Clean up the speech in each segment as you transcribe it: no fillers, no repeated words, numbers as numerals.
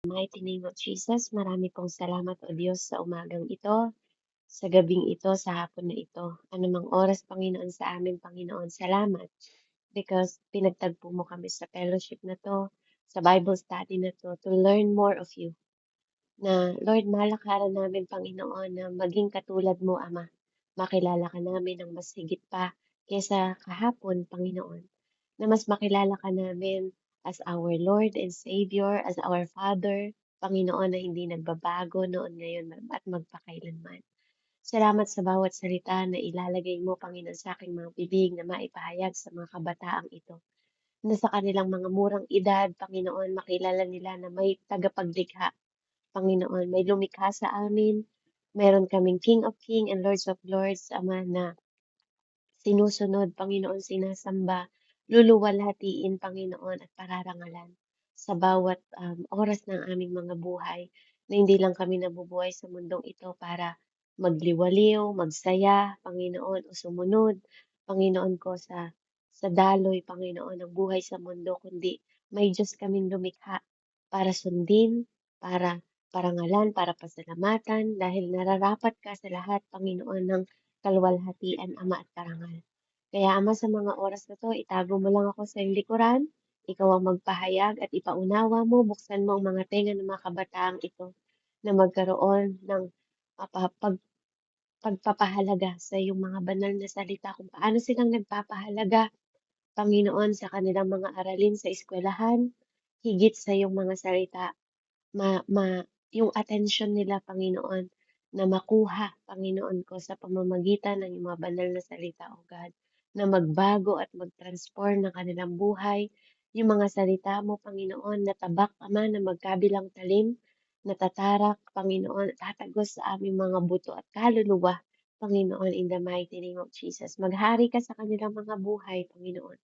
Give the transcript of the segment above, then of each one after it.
Mighty name of Jesus, marami pong salamat o Diyos sa umagang ito, sa gabing ito, sa hapon na ito. Anumang oras, Panginoon, sa amin, Panginoon, salamat. Because pinagtagpo mo kami sa fellowship na to, sa Bible study na to learn more of you. Na, Lord, malakaran namin, Panginoon, na maging katulad mo, Ama. Makilala ka namin ng mas higit pa kesa kahapon, Panginoon. Na mas makilala ka namin as our Lord and Savior, as our Father, Panginoon na hindi nagbabago noon, ngayon, at magpakailanman. Salamat sa bawat salita na ilalagay mo, Panginoon, sa aking mga bibig na maipahayag sa mga kabataang ito. Na sa kanilang mga murang edad, Panginoon, makilala nila na may tagapaglikha, Panginoon. May lumikha sa amin. Meron kaming King of Kings and Lords of Lords, Ama, na sinusunod, Panginoon, sinasamba, luluwalhatiin, Panginoon, at pararangalan sa bawat oras ng aming mga buhay, na hindi lang kami nabubuhay sa mundong ito para magliwaliw, magsaya, Panginoon, o sumunod, Panginoon ko, sa daloy, Panginoon, ng buhay sa mundo, kundi may Diyos kaming lumikha para sundin, para parangalan, para pasalamatan, dahil nararapat ka sa lahat, Panginoon, ng kaluwalhatian, Ama at karangal. Kaya Ama, sa mga oras na to, itago mo lang ako sa iyong likuran. Ikaw ang magpahayag at ipaunawa mo, buksan mo ang mga tenga ng mga kabataang ito na magkaroon ng pagpapahalaga sa iyong mga banal na salita kung paano silang nagpapahalaga, Panginoon, sa kanilang mga aralin sa eskwelahan, higit sa iyong mga salita ma yung atensyon nila, Panginoon, na makuha, Panginoon ko, sa pamamagitan ng iyong mga banal na salita, O God, na magbago at mag-transform ng kanilang buhay. Yung mga salita mo, Panginoon, na tabak, Ama, na magkabilang talim, na tatarak, Panginoon, at tatagos sa aming mga buto at kaluluwa, Panginoon, in the mighty name of Jesus. Maghari ka sa kanilang mga buhay, Panginoon.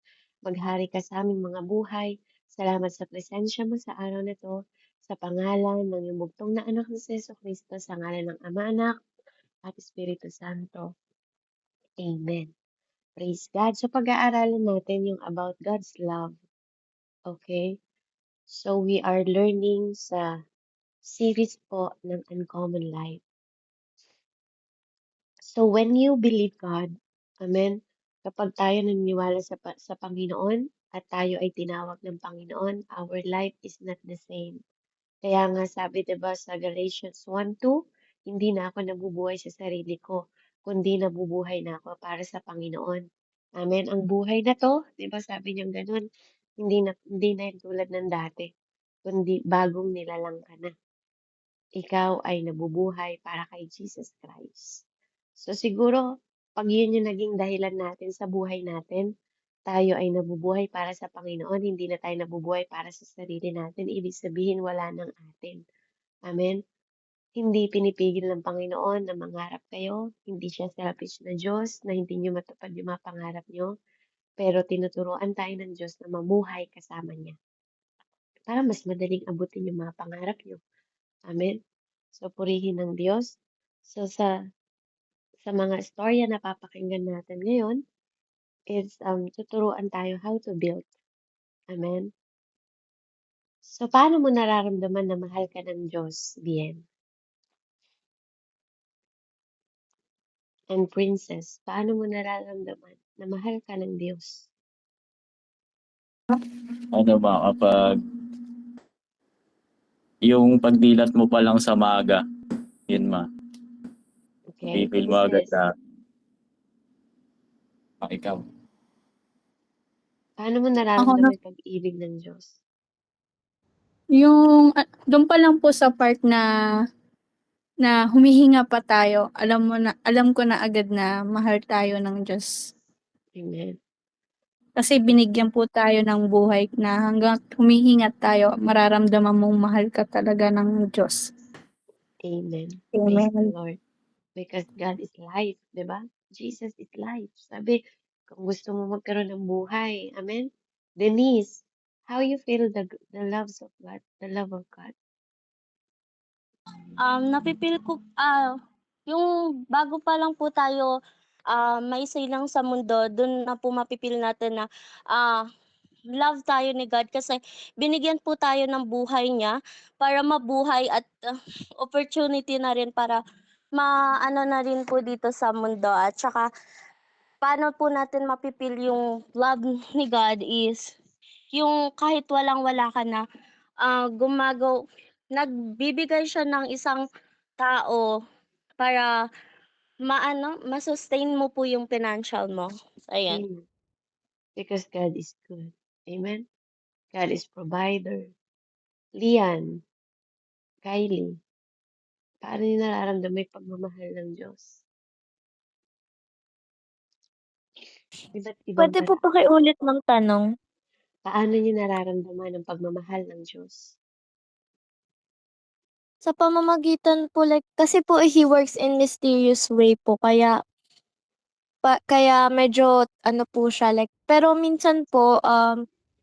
Maghari ka sa aming mga buhay. Salamat sa presensya mo sa araw na to, sa pangalan ng iyong bugtong na anak na si Jesucristo, sa ngalan ng Ama, Anak, at Espiritu Santo. Amen. Praise God. So pag-aaralan natin yung about God's love. Okay? So we are learning sa series po ng Uncommon Life. So when you believe God, amen, kapag tayo naniniwala sa Panginoon at tayo ay tinawag ng Panginoon, our life is not the same. Kaya nga sabi 'di ba sa Galatians 1:2, hindi na ako nabubuhay sa sarili ko, kundi nabubuhay na ako para sa Panginoon. Amen. Ang buhay na 'to, 'di ba sabi niyang gano'n, hindi na yan tulad ng dati, kundi bagong nilalang ka na. Ikaw ay nabubuhay para kay Jesus Christ. So siguro, 'pag yun yung naging dahilan natin sa buhay natin, tayo ay nabubuhay para sa Panginoon, hindi na tayo nabubuhay para sa sarili natin, ibig sabihin wala ng atin. Amen? Hindi pinipigil ng Panginoon na mangarap kayo, hindi siya selfish na Diyos na hindi niyo matupad yung mga pangarap niyo, pero tinuturuan tayo ng Diyos na mamuhay kasama niya para mas madaling abutin yung mga pangarap niyo. Amen? So, purihin ng Diyos. So, sa mga istorya na papakinggan natin ngayon is tuturuan tayo how to build. Amen? So, paano mo nararamdaman na mahal ka ng Diyos, Bien? And Princess, paano mo nararamdaman na mahal ka ng Diyos? Ano ba, kapag yung pagdilat mo pa lang sa maga, yun Okay, feel mo agad Princess, na ikaw. paano mo Ako na nararamdaman yung pag-ibig ng Diyos? yung dun pa lang po sa part na humihinga pa tayo, alam ko na agad na mahal tayo ng Diyos. Amen. Kasi binigyan po tayo ng buhay na hanggang humihinga tayo, mararamdaman mong mahal ka talaga ng Diyos. Amen. Praise the Amen. Lord. Because God is life, di ba? Jesus is life. Sabi, kung gusto mo magkaroon ng buhay, amen? Denise, how you feel the loves of God, the love of God? Napipil ko, yung bago pa lang po tayo, maisay lang sa mundo, dun na po mapipil natin na, love tayo ni God kasi binigyan po tayo ng buhay niya para mabuhay at opportunity na rin para maano na rin po dito sa mundo at saka paano po natin mapipil yung love ni God is yung kahit walang-wala ka na, nagbibigay siya ng isang tao para ma-sustain mo po yung financial mo. Ayan. Amen. Because God is good. Amen. God is provider. Lian, Kylie, paano niyo nararamdaman yung pagmamahal ng Diyos? Iba't ibang Puwede po pakiulit ng tanong? Paano niyo nararamdaman ang pagmamahal ng Diyos? Sa pamamagitan po like kasi po He works in mysterious way po kaya medyo ano po siya like pero minsan po,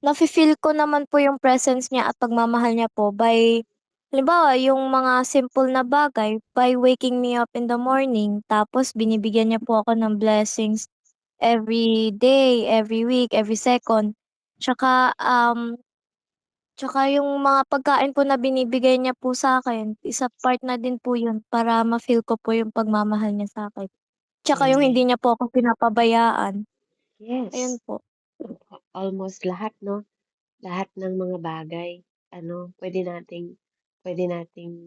nafi-feel ko naman po yung presence niya at pagmamahal niya po by halimbawa yung mga simple na bagay, by waking me up in the morning tapos binibigyan niya po ako ng blessings every day, every week, every second. Tsaka yung mga pagkain po na binibigay niya po sa'kin, isa part na din po yun para ma-feel ko po yung pagmamahal niya sa'kin. Tsaka yung hindi Amen. niya po ako pinapabayaan, ayun Yes. po. Almost lahat, no? Lahat ng mga bagay, pwede nating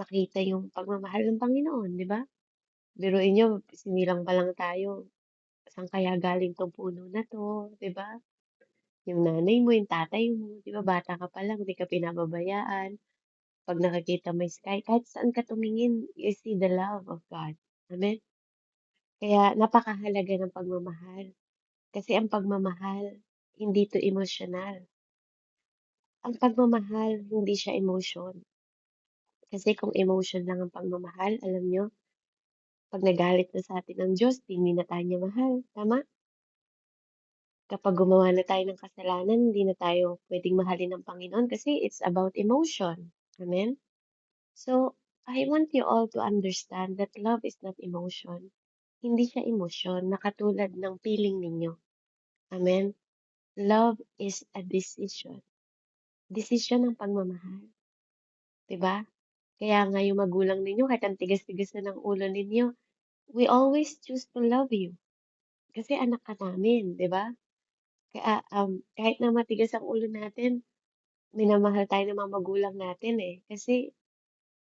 makita yung pagmamahal ng Panginoon, di ba? Biruin niyo, sinilang pa lang tayo. Saan kaya galing 'tong puno na 'to, 'di ba? Yung nanay mo, yung tatay mo, 'di ba bata ka pa lang, 'di ka pinapabayaan. 'Pag nakikita mo yung sky, kahit saan ka tumingin, you see the love of God. Amen? Kaya napakahalaga ng pagmamahal. Kasi ang pagmamahal, hindi 'to emosyonal. Ang pagmamahal, hindi siya emotion. Kasi kung emotion lang ang pagmamahal, alam niyo, 'pag nagalit na sa atin ang Diyos, 'di na tayo niya mahal. Tama? Kapag gumawa na tayo ng kasalanan, hindi na tayo pwedeng mahalin ng Panginoon kasi it's about emotion. Amen? So, I want you all to understand that love is not emotion. Hindi siya emosyon na katulad ng feeling ninyo. Amen? Love is a decision. Decision ng pagmamahal. 'Di ba? Kaya nga yung magulang ninyo, kahit ang tigas-tigas na ng ulo ninyo, we always choose to love you. Kasi anak ka namin, 'di ba? Kaya kahit na matigas ang ulo natin, minamahal tayo ng mga magulang natin eh. Kasi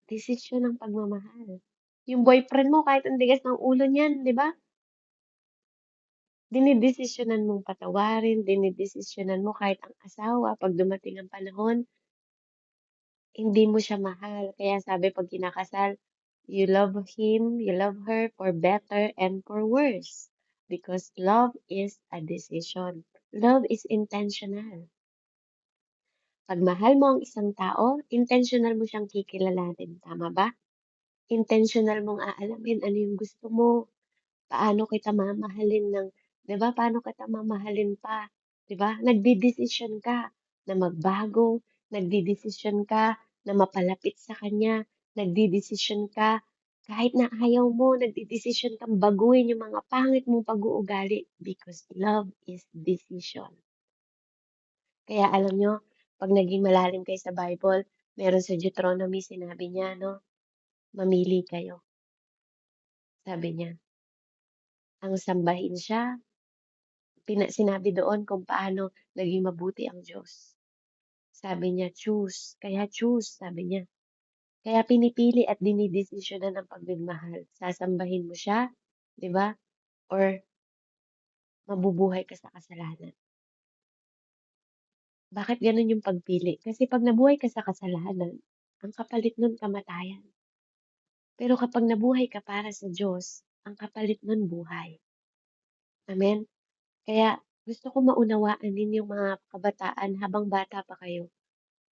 desisyon ng pagmamahal. Yung boyfriend mo, kahit ang tigas ng ulo niyan, di ba? Dinidesisyonan mong patawarin, dinidesisyonan mo kahit ang asawa, pag dumating ang panahon, hindi mo siya mahal. Kaya sabi pag kinakasal, you love him, you love her for better and for worse. Because love is a decision. Love is intentional. Pag mahal mo ang isang tao, intentional mo siyang kikilalanin. Tama ba? Intentional mong aalamin ano yung gusto mo, paano kita mamahalin ng, 'di ba? Paano kita mamahalin pa, 'di ba? Nagdedesisyon ka na magbago, nagdedesisyon ka na mapalapit sa kanya, nagdedesisyon ka kahit na ayaw mo, nagdedesisyon kang baguhin yung mga pangit mong pag-uugali because love is decision. Kaya alam nyo, pag naging malalim kayo sa Bible, meron sa Deuteronomy, sinabi niya, no, mamili kayo. Sabi niya, ang sambahin siya, sinabi doon kung paano naging mabuti ang Diyos. Sabi niya, choose. Kaya choose, sabi niya. Kaya pinipili at dinidesisyonan ng pagmamahal. Sasambahin mo siya, di ba? Or mabubuhay ka sa kasalanan. Bakit ganun yung pagpili? Kasi pag nabuhay ka sa kasalanan, ang kapalit nun kamatayan. Pero kapag nabuhay ka para sa Diyos, ang kapalit nun buhay. Amen? Kaya gusto ko maunawaan din yung mga kabataan habang bata pa kayo,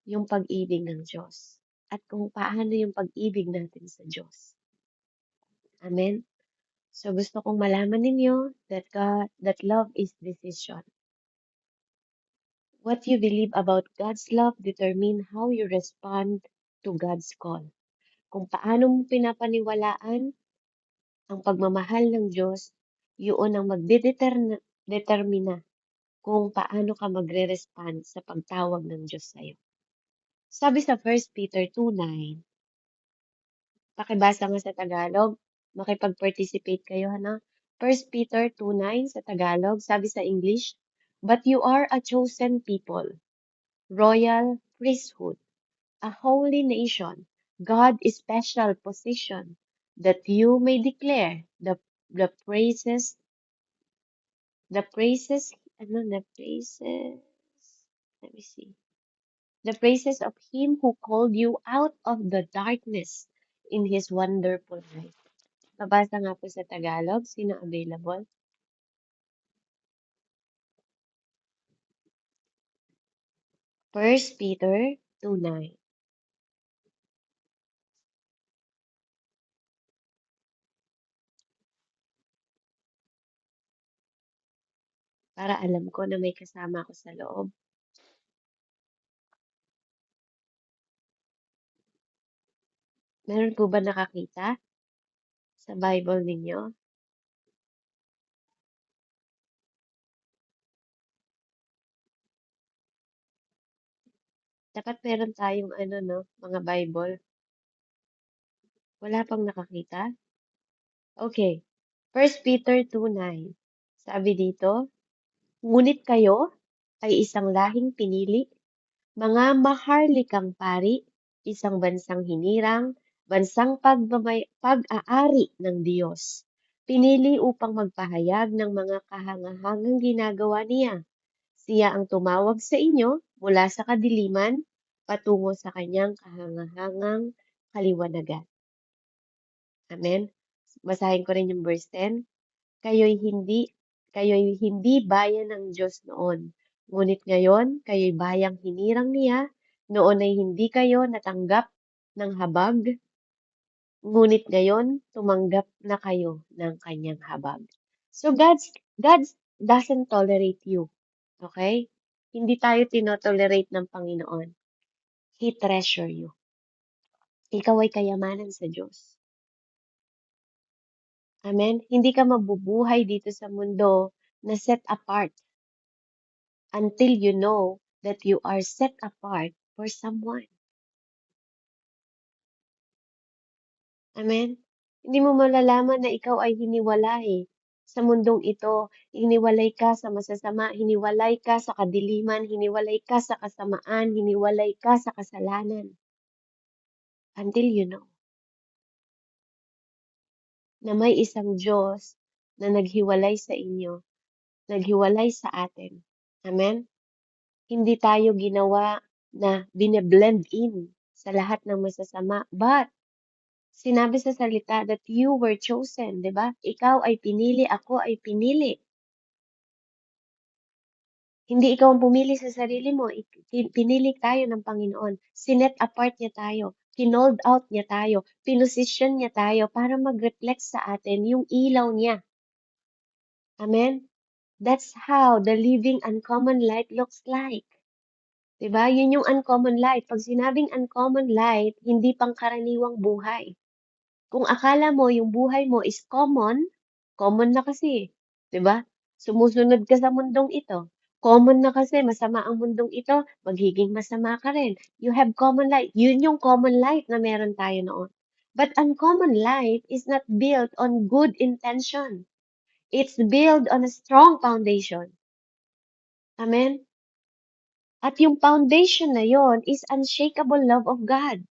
yung pag-ibig ng Diyos. At kung paano yung pag-ibig natin sa Diyos. Amen? So gusto kong malaman ninyo that love is decision. What you believe about God's love determine how you respond to God's call. Kung paano mo pinapaniwalaan ang pagmamahal ng Diyos, yun ang magdedetermina kung paano ka magre-respond sa pagtawag ng Diyos sa'yo. Sabi sa 1 Peter 2:9, pakibasa nga sa Tagalog, makipag-participate kayo, ano? 1 Peter 2:9 sa Tagalog, sabi sa English, "But you are a chosen people, royal priesthood, a holy nation, God's special possession, that you may declare the praises, the praises, let me see, the praises of Him who called you out of the darkness in His wonderful light." Babasa nga po sa Tagalog. Sino available? 1 Peter 2:9. Para alam ko na may kasama ako sa loob. Meron po ba nakakita sa Bible ninyo? Dapat meron tayong ano, no, mga Bible. Wala pang nakakita? Okay. 1 Peter 2:9. Sabi dito, "Ngunit kayo ay isang lahing pinili, mga maharlikang pari, isang bansang hinirang, bansang pag-aari ng Diyos. Pinili upang magpahayag ng mga kahangahangang ginagawa niya. Siya ang tumawag sa inyo mula sa kadiliman patungo sa kanyang kahangahangang kaliwanagan." Amen. Basahin ko rin yung verse 10. Kayo'y hindi bayan ng Diyos noon. Ngunit ngayon, kayo'y bayang hinirang niya. Noon ay hindi kayo natanggap ng habag. Ngunit ngayon, tumanggap na kayo ng kanyang habag. So God doesn't tolerate you. Okay? Hindi tayo tinotolerate ng Panginoon. He treasure you. Ikaw ay kayamanan sa Diyos. Amen? Hindi ka mabubuhay dito sa mundo na set apart until you know that you are set apart for someone. Amen? Hindi mo malalaman na ikaw ay hiniwalay sa mundong ito. Hiniwalay ka sa masasama, hiniwalay ka sa kadiliman, hiniwalay ka sa kasamaan, hiniwalay ka sa kasalanan. Until you know na may isang Diyos na naghiwalay sa inyo, naghiwalay sa atin. Amen? Hindi tayo ginawa na bine-blend in sa lahat ng masasama. But, sinabi sa salita that you were chosen, di ba? Ikaw ay pinili, ako ay pinili. Hindi ikaw ang pumili sa sarili mo. Pinili tayo ng Panginoon. Sinet apart niya tayo. Kinold out niya tayo. Pinosisyon niya tayo para mag-reflect sa atin yung ilaw niya. Amen? That's how the living uncommon light looks like. Diba? Yun yung uncommon light. Pag sinabing uncommon light, hindi pangkaraniwang buhay. Kung akala mo yung buhay mo is common, common na kasi. Diba? Sumusunod ka sa mundong ito. Common na kasi, masama ang mundong ito, magiging masama ka rin. You have common light. Yun yung common light na meron tayo noon. But uncommon light is not built on good intention. It's built on a strong foundation. Amen? At yung foundation na yon is unshakable love of God.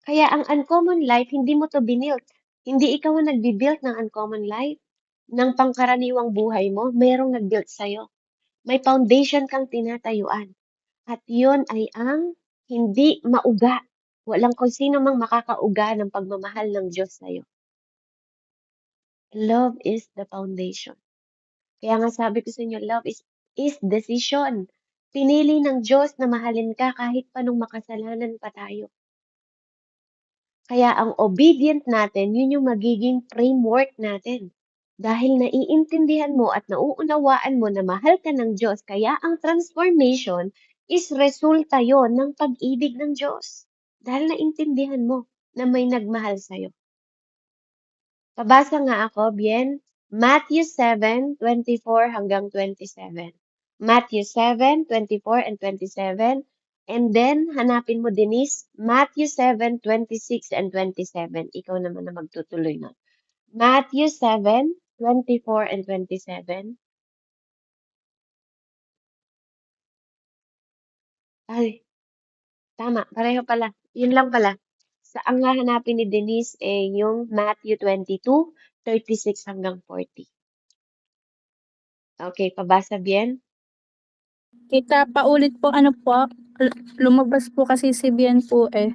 Kaya ang uncommon life, hindi mo to binilt. Hindi ikaw ang nagbibuild ng uncommon life. Ng pangkaraniwang buhay mo, merong nagbuild sa'yo. May foundation kang tinatayuan. At yun ay ang hindi mauga. Walang kung sino mang makakauga ng pagmamahal ng Diyos sa'yo. Love is the foundation. Kaya nga sabi ko sa inyo, love is decision. Pinili ng Diyos na mahalin ka kahit pa nung makasalanan pa tayo. Kaya ang obedient natin, yun yung magiging framework natin. Dahil naiintindihan mo at nauunawaan mo na mahal ka ng Diyos, kaya ang transformation is resulta yon ng pag-ibig ng Diyos. Dahil naintindihan mo na may nagmahal sa'yo. Pabasa nga ako, Bien. Matthew 7:24 hanggang 27. Matthew 7:24 and 27. And then, hanapin mo, Denise, Matthew 7:26 and 27. Ikaw naman na magtutuloy nun. Matthew 7:24 and 27. Ay, tama. Pareho pala. Yun lang pala. Ang hahanapin ni Denise yung Matthew 22:36 hanggang 40. Okay, pabasa bien. Kita paulit po ano po, lumabas po kasi si Bien po eh.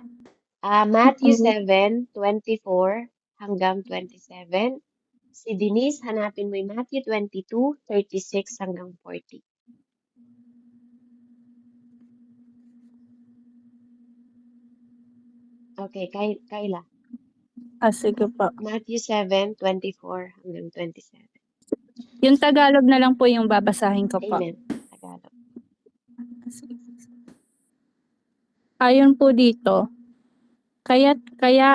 Matthew Mm. 7:24 hanggang 27. Si Denise, hanapin mo yung Matthew 22:36 hanggang 40. Okay, Kayla. Sige po. Matthew 7:24 hanggang 27. Yung Tagalog na lang po yung babasahin ko po. Amen. Tagalog. Ayon po dito, kaya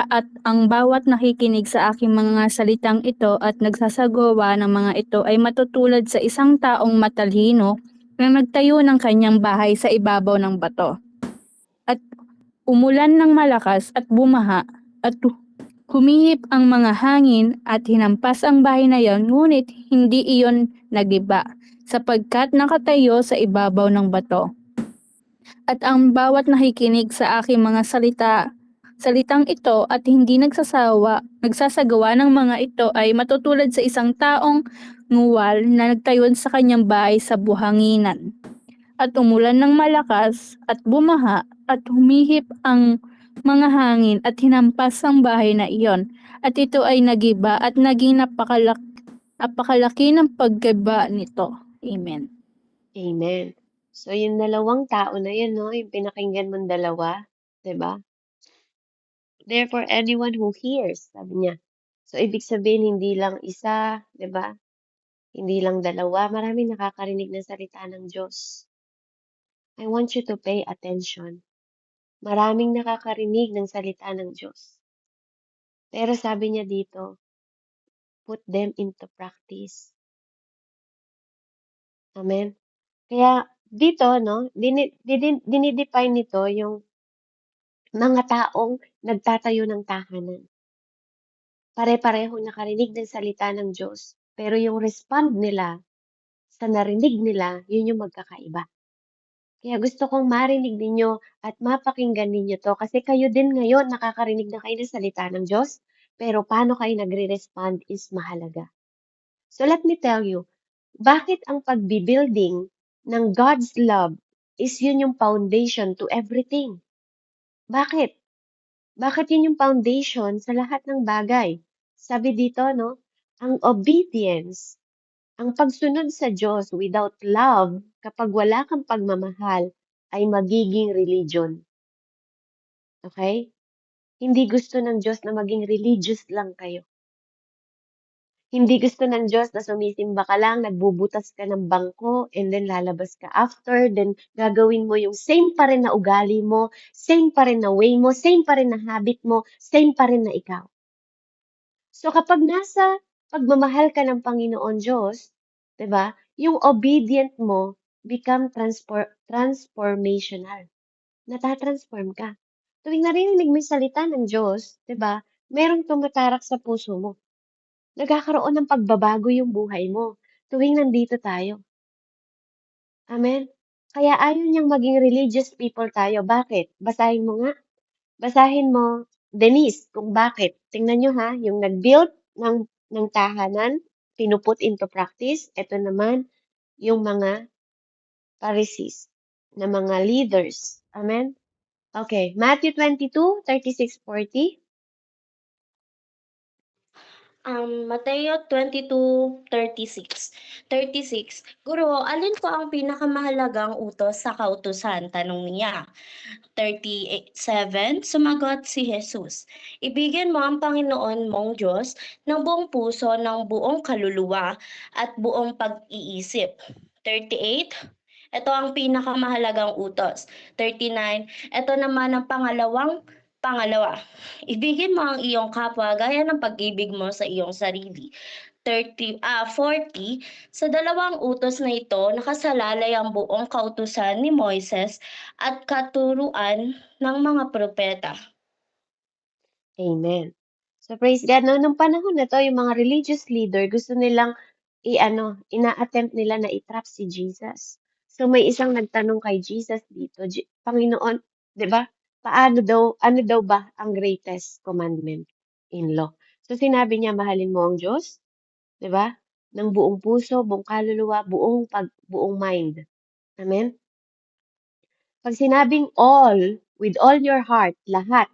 at ang bawat nakikinig sa aking mga salitang ito at nagsasagawa ng mga ito ay matutulad sa isang taong matalino na nagtayo ng kanyang bahay sa ibabaw ng bato. At umulan ng malakas at bumaha at humihip ang mga hangin at hinampas ang bahay na iyon, ngunit hindi iyon nagiba, sapagkat nakatayo sa ibabaw ng bato. At ang bawat nakikinig sa aking mga salitang ito at hindi nagsasagawa ng mga ito ay matutulad sa isang taong nguwal na nagtayo sa kanyang bahay sa buhanginan. At umulan ng malakas at bumaha at humihip ang mga hangin at hinampas ang bahay na iyon. At ito ay nagiba at naging napakalaki ng paggiba nito. Amen. Amen. So, yung dalawang tao na yun, no, yung pinakinggan mong dalawa, 'di ba? Therefore, anyone who hears, sabi niya. So, ibig sabihin, hindi lang isa, 'di ba? Hindi lang dalawa, maraming nakakarinig ng salita ng Diyos. I want you to pay attention. Maraming nakakarinig ng salita ng Diyos. Pero sabi niya dito, put them into practice. Amen. Kaya dito, no, dinidefine nito yung mga taong nagtatayo ng tahanan. Pare-parehong nakarinig ng salita ng Diyos, pero yung respond nila sa narinig nila, yun yung magkakaiba. Kaya gusto kong marinig ninyo at mapakinggan ninyo to kasi kayo din ngayon nakakarinig na kayo ng salita ng Diyos, pero paano kayo nagre-respond is mahalaga. So let me tell you, bakit ang pagbibuilding ng God's love is yun yung foundation to everything? Bakit? Bakit yun yung foundation sa lahat ng bagay? Sabi dito, no, ang obedience, ang pagsunod sa Diyos without love, kapag wala kang pagmamahal, ay magiging religion. Okay? Hindi gusto ng Diyos na maging religious lang kayo. Hindi gusto ng Diyos na sumisimba ka lang, nagbubutas ka ng bangko, and then lalabas ka after, then gagawin mo yung same pa rin na ugali mo, same pa rin na way mo, same pa rin na habit mo, same pa rin na ikaw. So kapag nasa pagmamahal ka ng Panginoon Diyos, 'di ba? Yung obedient mo become transformational. Natatransform ka. Tuwing narinig mo yung salita ng Diyos, 'di ba? Merong tumatarak sa puso mo. Nagkakaroon ng pagbabago yung buhay mo tuwing nandito tayo. Amen. Kaya ayaw niyang maging religious people tayo. Bakit? Basahin mo nga. Basahin mo, Denise, kung bakit. Tingnan nyo ha, yung nag-build ng tahanan, pinuput into practice. Ito naman, yung mga Pharisees, na mga leaders. Amen? Okay, Matthew 22:36, 40. Mateo 22:36. 36. Guro, alin po ang pinakamahalagang utos sa kautusan? Tanong niya. 37, sumagot si Jesus, ibigin mo ang Panginoon mong Diyos ng buong puso, ng buong kaluluwa, at buong pag-iisip. 38, ito ang pinakamahalagang utos. 39, ito naman ang pangalawa. Ibigin mo ang iyong kapwa gaya ng pag-ibig mo sa iyong sarili. 40, sa dalawang utos na ito nakasalalay ang buong kautusan ni Moises at katuruan ng mga propeta. Amen. So praise God. No, nung panahon na to, yung mga religious leader, gusto nilang ina-attempt nila na i-trap si Jesus. So may isang nagtanong kay Jesus dito, Panginoon, 'di ba? Ano daw ba ang greatest commandment in law? So sinabi niya, mahalin mo ang Diyos, 'di ba? Ng buong puso, buong kaluluwa, buong mind. Amen? Pag sinabing all, with all your heart, lahat,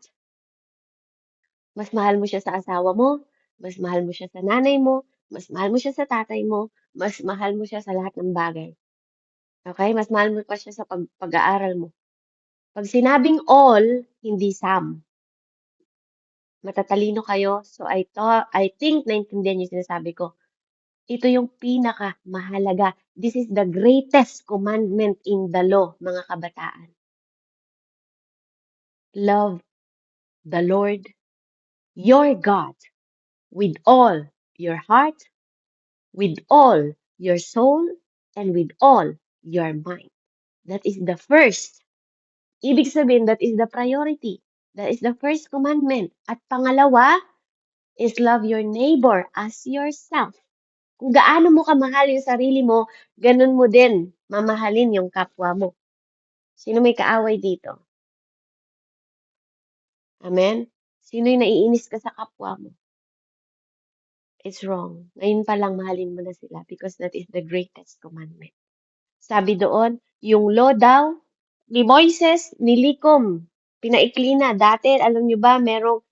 mas mahal mo siya sa asawa mo, mas mahal mo siya sa nanay mo, mas mahal mo siya sa tatay mo, mas mahal mo siya sa lahat ng bagay. Okay? Mas mahal mo pa siya sa pag-aaral mo. Pag sinabing all, hindi some. Matatalino kayo, so I think naintindihan niyo yung sinasabi ko. Ito yung pinaka mahalaga. This is the greatest commandment in the law, mga kabataan. Love the Lord, your God, with all your heart, with all your soul, and with all your mind. That is the first. Ibig sabihin, that is the priority. That is the first commandment. At pangalawa is love your neighbor as yourself. Kung gaano mo kamahal yung sarili mo, ganun mo din mamahalin yung kapwa mo. Sino may kaaway dito? Amen? Sino yung naiinis ka sa kapwa mo? It's wrong. Ngayon pa lang mahalin mo na sila because that is the greatest commandment. Sabi doon, yung law daw ni Moises, nilikom, pinaikli na. Dati, alam nyo ba, merong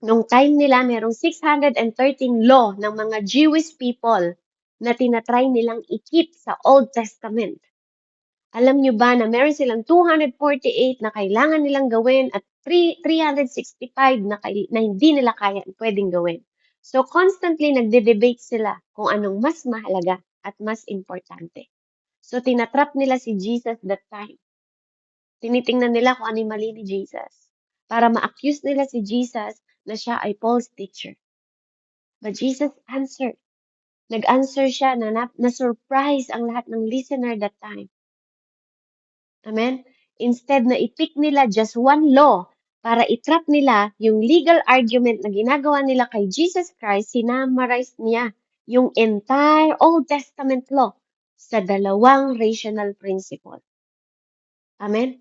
nung time nila, merong 613 law ng mga Jewish people na tinatry nilang ikip sa Old Testament. Alam nyo ba na meron silang 248 na kailangan nilang gawin at 365 na hindi nila pwedeng gawin. So, constantly nagde-debate sila kung anong mas mahalaga at mas importante. So, tinatrap nila si Jesus that time. Tinitingnan nila kung ano yung mali ni Jesus para ma-accuse nila si Jesus na siya ay false teacher. But Jesus answered. Nag-answer siya na surprise ang lahat ng listener that time. Amen? Instead na i-pick nila just one law para i-trap nila yung legal argument na ginagawa nila kay Jesus Christ, sinamarize niya yung entire Old Testament law sa dalawang rational principle. Amen?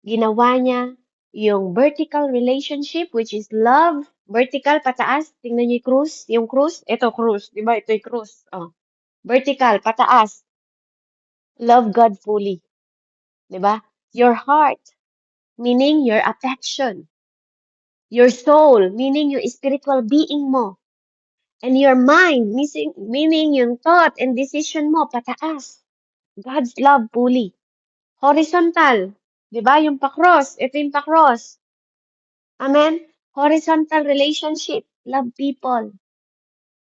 Ginawa niya yung vertical relationship, which is love, vertical, pataas. Tingnan niyo yung cross. Ito, cross. Di ba? Ito yung cross. Oh. Vertical, pataas. Love God fully. Di ba? Your heart, meaning your affection. Your soul, meaning yung spiritual being mo. And your mind, meaning yung thought and decision mo, pataas. God's love fully. Horizontal. Di ba? Yung pa-cross. Ito yung pa-cross. Amen? Horizontal relationship. Love people.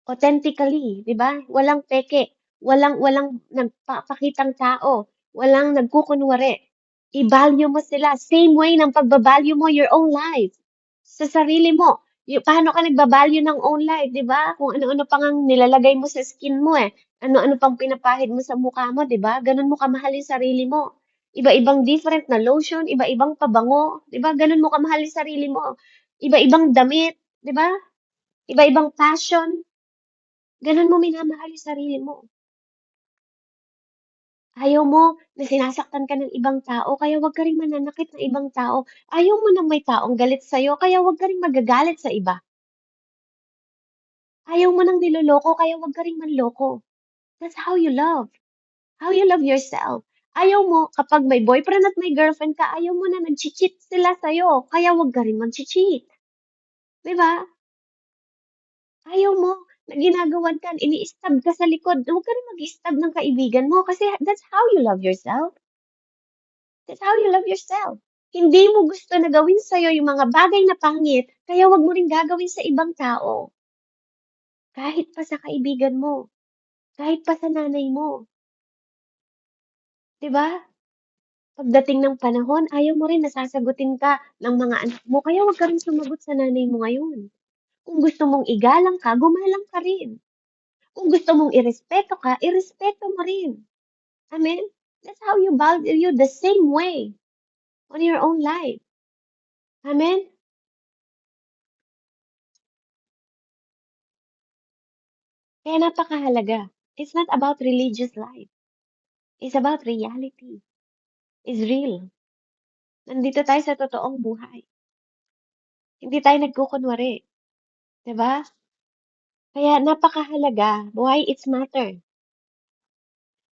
Authentically. Di ba? Walang peke. Walang nagpapakitang tao. Walang nagkukunwari. I-value mo sila. Same way ng pagbabalue mo your own life. Sa sarili mo. Paano ka nagbabalue ng own life, di ba? Kung ano-ano pang ang nilalagay mo sa skin mo eh. Ano-ano pang pinapahid mo sa mukha mo, di ba? Ganun mo kamahal yung sarili mo. Iba-ibang different na lotion, iba-ibang pabango, di ba? Ganun mo kamahal yung sarili mo. Iba-ibang damit, di ba? Iba-ibang passion. Ganun mo minamahal yung sarili mo. Ayaw mo na sinasaktan ka ng ibang tao, kaya wag ka rin mananakit ng ibang tao. Ayaw mo na may taong galit sa'yo, kaya wag ka rin magagalit sa iba. Ayaw mo nang niloloko, kaya wag ka rin manloko. That's how you love. How you love yourself. Ayaw mo, kapag may boyfriend at may girlfriend ka, ayaw mo na nag-cheat sila sa'yo, kaya wag ka rin mag-cheat. Di ba? Ayaw mo na ginagawan ka, ini-stab ka sa likod, huwag ka rin mag-stab ng kaibigan mo kasi that's how you love yourself. That's how you love yourself. Hindi mo gusto na gawin sa'yo yung mga bagay na pangit, kaya wag mo rin gagawin sa ibang tao. Kahit pa sa kaibigan mo, kahit pa sa nanay mo. 'Di ba? Pagdating ng panahon, ayaw mo rin na sasagutin ka ng mga anak mo, kaya wag ka rin sumagot sa nanay mo ngayon. Kung gusto mong igalang ka, gumalang ka rin. Kung gusto mong irespeto ka, irespeto mo rin. Amen? That's how you value the same way on your own life. Amen? Kaya napakahalaga. It's not about religious life. It's about reality. It's real. Nandito tayo sa totoong buhay. Hindi tayo nagkukunwari. Diba? Kaya napakahalaga. Why it's matter.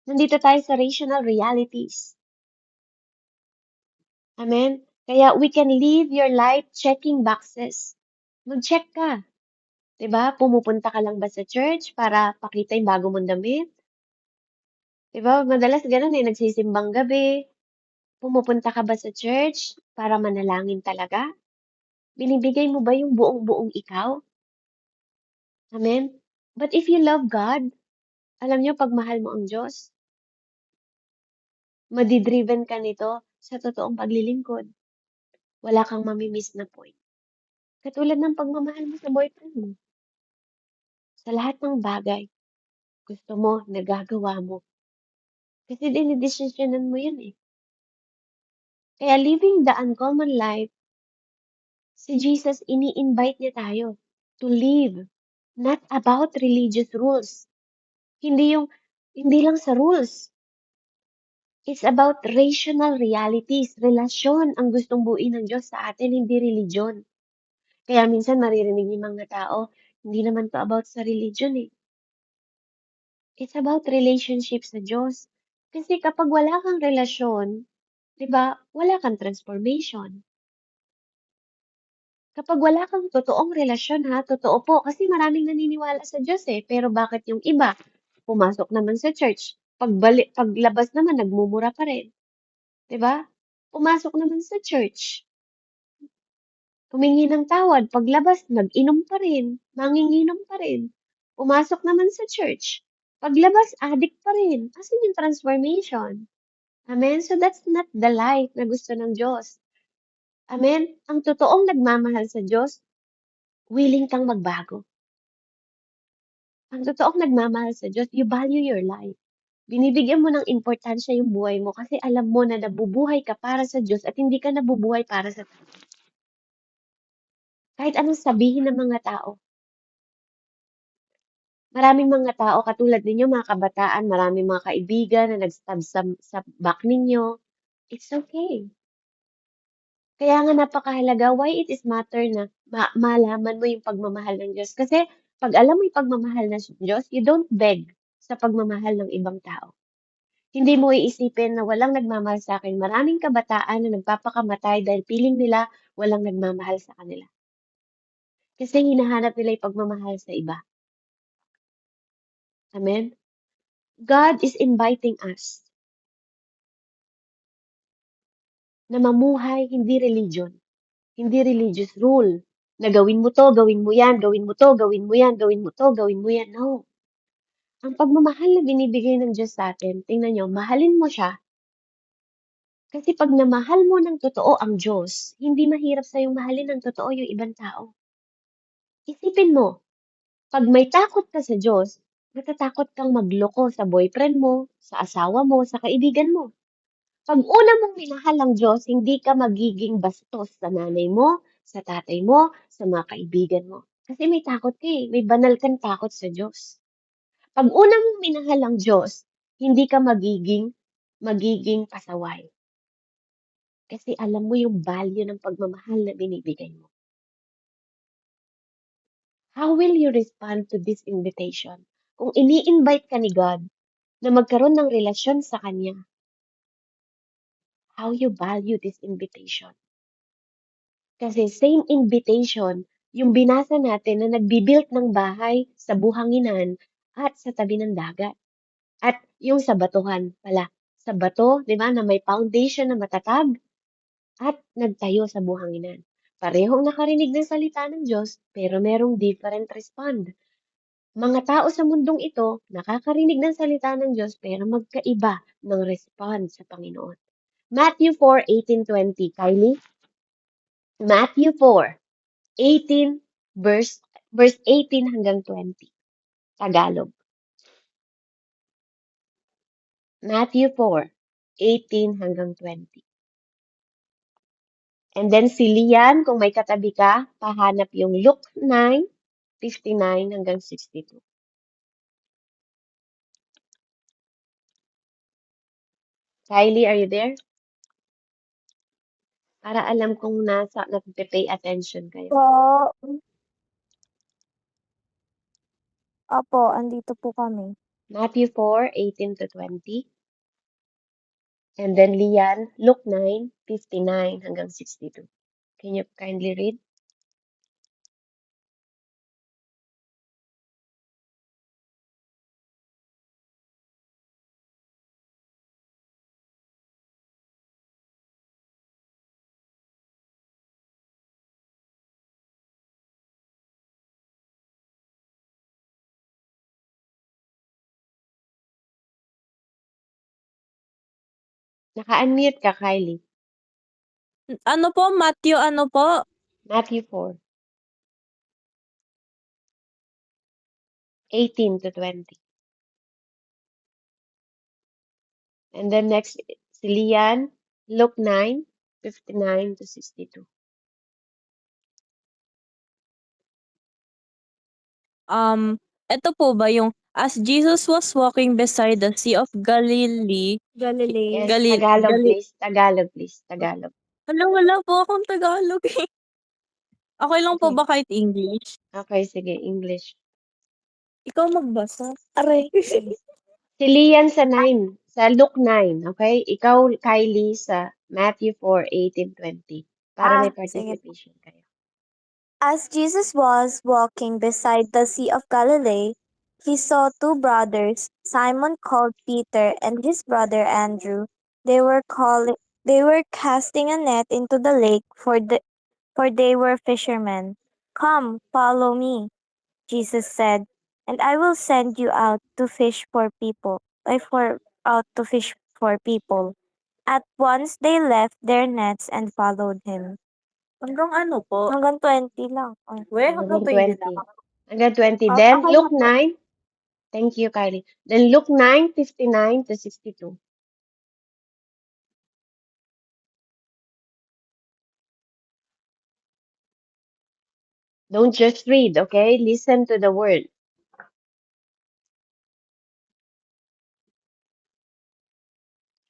Nandito tayo sa rational realities. Amen? Kaya we can live your life checking boxes. Mag-check ka. Diba? Pumupunta ka lang ba sa church para pakita yung bago mong damit? Diba? Madalas ganun eh, nagsisimbang gabi. Pumupunta ka ba sa church para manalangin talaga? Binibigay mo ba yung buong-buong ikaw? Amen? But if you love God, alam nyo, pag mahal mo ang Diyos, madidriven ka nito sa totoong paglilingkod. Wala kang mamimiss na point. Katulad ng pagmamahal mo sa boyfriend mo. Sa lahat ng bagay, gusto mo, nagagawa mo. Kasi dinidesisyonan mo yun eh. Kaya living the uncommon life, si Jesus, ini-invite niya tayo to live, not about religious rules. Hindi lang sa rules. It's about rational realities. Relasyon ang gustong buuin ng Diyos sa atin, hindi religion. Kaya minsan maririnig yung mga tao, hindi naman to about sa religion eh. It's about relationship sa Diyos. Kasi kapag wala kang relasyon, di ba, wala kang transformation. Kapag wala kang totoong relasyon ha, totoo po, kasi maraming naniniwala sa Diyos eh. Pero bakit yung iba, pumasok naman sa church, paglabas naman, nagmumura pa rin. 'Di ba? Pumasok naman sa church, humingi ng tawad, paglabas nag-inom pa rin, manginginom pa rin. Pumasok naman sa church, paglabas addict pa rin. Asan yung transformation? Amen? So that's not the life na gusto ng Diyos. Amen? Ang totoong nagmamahal sa Diyos, willing kang magbago. Ang totoong nagmamahal sa Diyos, you value your life. Binibigyan mo ng importansya yung buhay mo kasi alam mo na nabubuhay ka para sa Diyos at hindi ka nabubuhay para sa tao. Kahit anong sabihin ng mga tao. Maraming mga tao katulad ninyo, mga kabataan, maraming mga kaibigan na nag-stab sa back ninyo. It's okay. Kaya nga napakahalaga, why it is matter na malaman mo yung pagmamahal ng Diyos. Kasi pag alam mo yung pagmamahal ng Diyos, you don't beg sa pagmamahal ng ibang tao. Hindi mo iisipin na walang nagmamahal sa akin. Maraming kabataan na nagpapakamatay dahil piling nila walang nagmamahal sa kanila. Kasi hinahanap nila yung pagmamahal sa iba. Amen? God is inviting us na mamuhay hindi religion, hindi religious rule, na gawin mo to, gawin mo yan, gawin mo to, gawin mo yan, gawin mo to, gawin mo yan. No. Ang pagmamahal na binibigay ng Diyos sa atin, tingnan nyo, mahalin mo siya. Kasi pag namahal mo ng totoo ang Diyos, hindi mahirap sa'yong mahalin ng totoo yung ibang tao. Isipin mo, pag may takot ka sa Diyos, natatakot kang magloko sa boyfriend mo, sa asawa mo, sa kaibigan mo. Pag una mong minahal ang Diyos, hindi ka magiging bastos sa nanay mo, sa tatay mo, sa mga kaibigan mo. Kasi may takot ka eh. May banal kang takot sa Diyos. Pag una mong minahal ang Diyos, hindi ka magiging pasaway. Kasi alam mo yung value ng pagmamahal na binibigay mo. How will you respond to this invitation? Kung ini-invite ka ni God na magkaroon ng relasyon sa Kanya, how you value this invitation? Kasi same invitation, yung binasa natin na nagbibuild ng bahay sa buhanginan at sa tabi ng dagat. At yung sa batuhan pala. Sa bato, di ba, na may foundation na matatag at nagtayo sa buhanginan. Parehong nakarinig ng salita ng Diyos, pero merong different respond. Mga tao sa mundong ito, nakakarinig ng salita ng Diyos, pero magkaiba ng respond sa Panginoon. Matthew 4:18-20, Kylie. Matthew 4:18 verse verse 18 hanggang 20. Tagalog. Matthew 4, 18 hanggang 20. And then si Lian, kung may katabi ka, pahanap yung Luke 9, 59 hanggang 62. Kylie, are you there? Para alam kong nagpe-pay attention kayo. Po. Opo, andito po kami. Matthew 4, 18 to 20. And then Lian, Luke 9, 59 hanggang 62. Can you kindly read? Naka-unmute ka, Kylie. Ano po, Matthew, ano po? Matthew 4, 18 to 20. And then next, si Lian, Luke 9, 59 to 62. Ito po ba yung as Jesus was walking beside the Sea of Galilee, Galilei. Yes, Gali Tagalog, Gali please. Tagalog, please. Tagalog. wala po akong Tagalog eh. Okay lang po Okay. ba kahit English? Okay, sige, English. Ikaw magbasa. Aray. Si Lian sa 9, sa Luke 9, okay? Ikaw, Kylie, sa Matthew 4, 18, 20. Para may Sige. participation kayo. As Jesus was walking beside the Sea of Galilee, he saw two brothers, Simon called Peter and his brother Andrew. They were casting a net into the lake, for they were fishermen. Come, follow me, Jesus said, and I will send you out to fish for people. Out to fish for people. At once they left their nets and followed him. Hanggang ano po? Hanggang 20 lang. Ay. Hanggang 20 lang. Hanggang 20. Oh, Then, okay Luke na po. 9. Thank you, Kylie. Then, Luke 9, 59 to 62. Don't just read, okay? Listen to the word.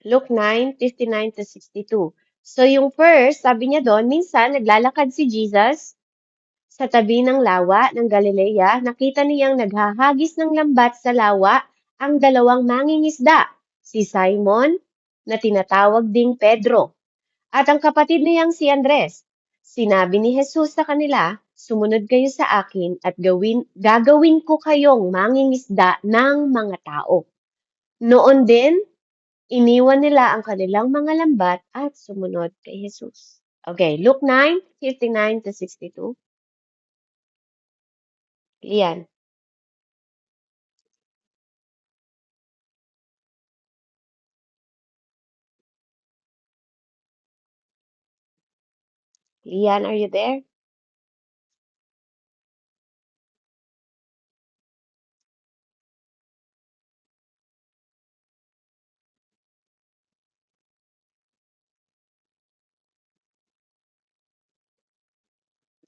Luke 9, 59 to 62. So, yung first, sabi niya doon, minsan, naglalakad si Jesus sa tabi ng lawa ng Galilea. Nakita niyang naghahagis ng lambat sa lawa ang dalawang mangingisda, si Simon, na tinatawag ding Pedro, at ang kapatid niyang si Andres. Sinabi ni Jesus sa kanila, sumunod kayo sa akin at gagawin ko kayong mangingisda ng mga tao. Noon din, iniwan nila ang kanilang mga lambat at sumunod kay Jesus. Okay, Luke 9, 59 to 62. Lian. Lian, are you there?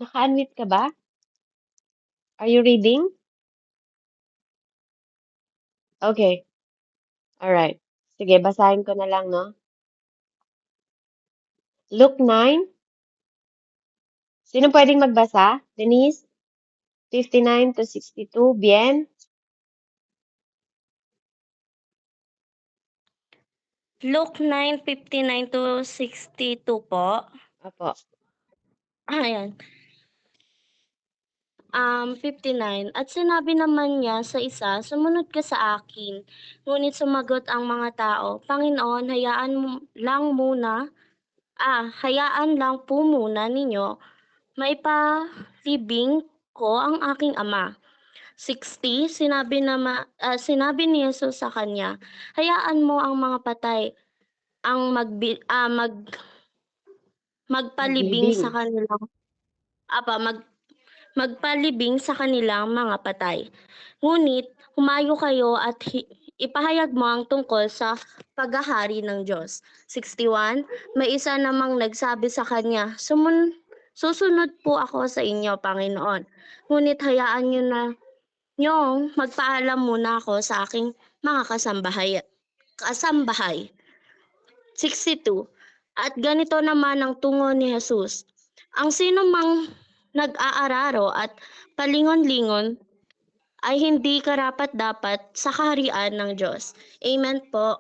Naka-unmute ka ba? Are you reading? Okay. Alright. Sige, basahin ko na lang, no? Luke 9. Sino pwedeng magbasa? Denise? 59 to 62. Bien? Luke 9, 59 to 62 po. Opo. Ayan. 59. At sinabi naman niya sa isa, sumunod ka sa akin. Ngunit sumagot ang mga tao, Panginoon, hayaan lang po muna ninyo. Maipalibing ko ang aking ama. 60. Sinabi ni Jesus sa kanya, hayaan mo ang mga patay ang magpalibing Maglibing. sa kanilang magpalibing sa kanilang mga patay. Ngunit humayo kayo at ipahayag mo ang tungkol sa paghahari ng Diyos. 61, may isa namang nagsabi sa kanya, susunod po ako sa inyo, Panginoon. Ngunit hayaan niyo na niyong magpaalam muna ako sa aking mga kasambahay. 62. At ganito naman ang tungo ni Jesus. Ang sino mang nag-aararo at palingon-lingon ay hindi karapat-dapat sa kaharian ng Diyos. Amen po.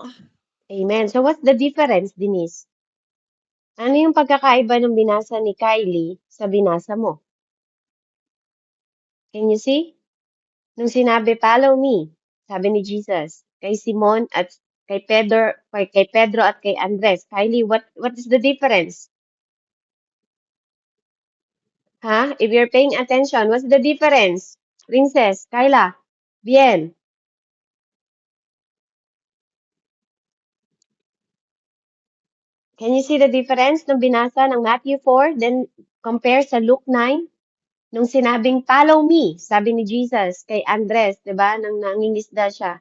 Amen. So what's the difference, Denise? Ano yung pagkakaiba ng binasa ni Kylie sa binasa mo? Can you see? Nung sinabi, follow me, sabi ni Jesus, kay Simon at kay Pedro at kay Andres. Kylie, what is the difference? Huh? If you're paying attention, what's the difference? Princess, Kyla, Bien. Can you see the difference nung binasa ng Matthew 4, then compare sa Luke 9? Nung sinabing, follow me, sabi ni Jesus kay Andres, di ba? Nang nangingisda siya.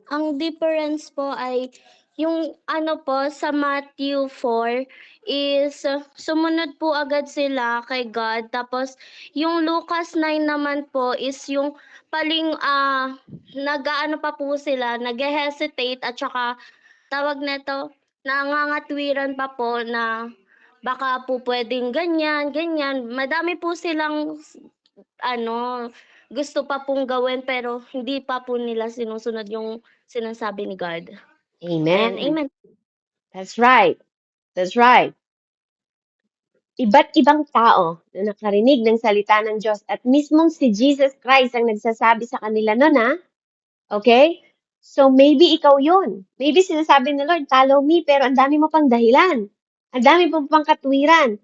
Ang difference po ay yung ano po sa Matthew 4 is sumunod po agad sila kay God. Tapos yung Lucas 9 naman po is yung paling nag-aano pa po sila, nag-hesitate at saka tawag nito, nangangatwiran pa po na baka po pwedeng ganyan, ganyan. Madami po silang ano, gusto pa pong gawin pero hindi pa po nila sinusunod yung sinasabi ni God. Ayan, Amen. amen. That's right. That's right. Iba't ibang tao na nakarinig ng salita ng Diyos at mismong si Jesus Christ ang nagsasabi sa kanila nun, ha? Okay? So maybe ikaw yun. Maybe sinasabi ni Lord, follow me, pero ang dami mo pang dahilan. Ang dami mo pang katwiran.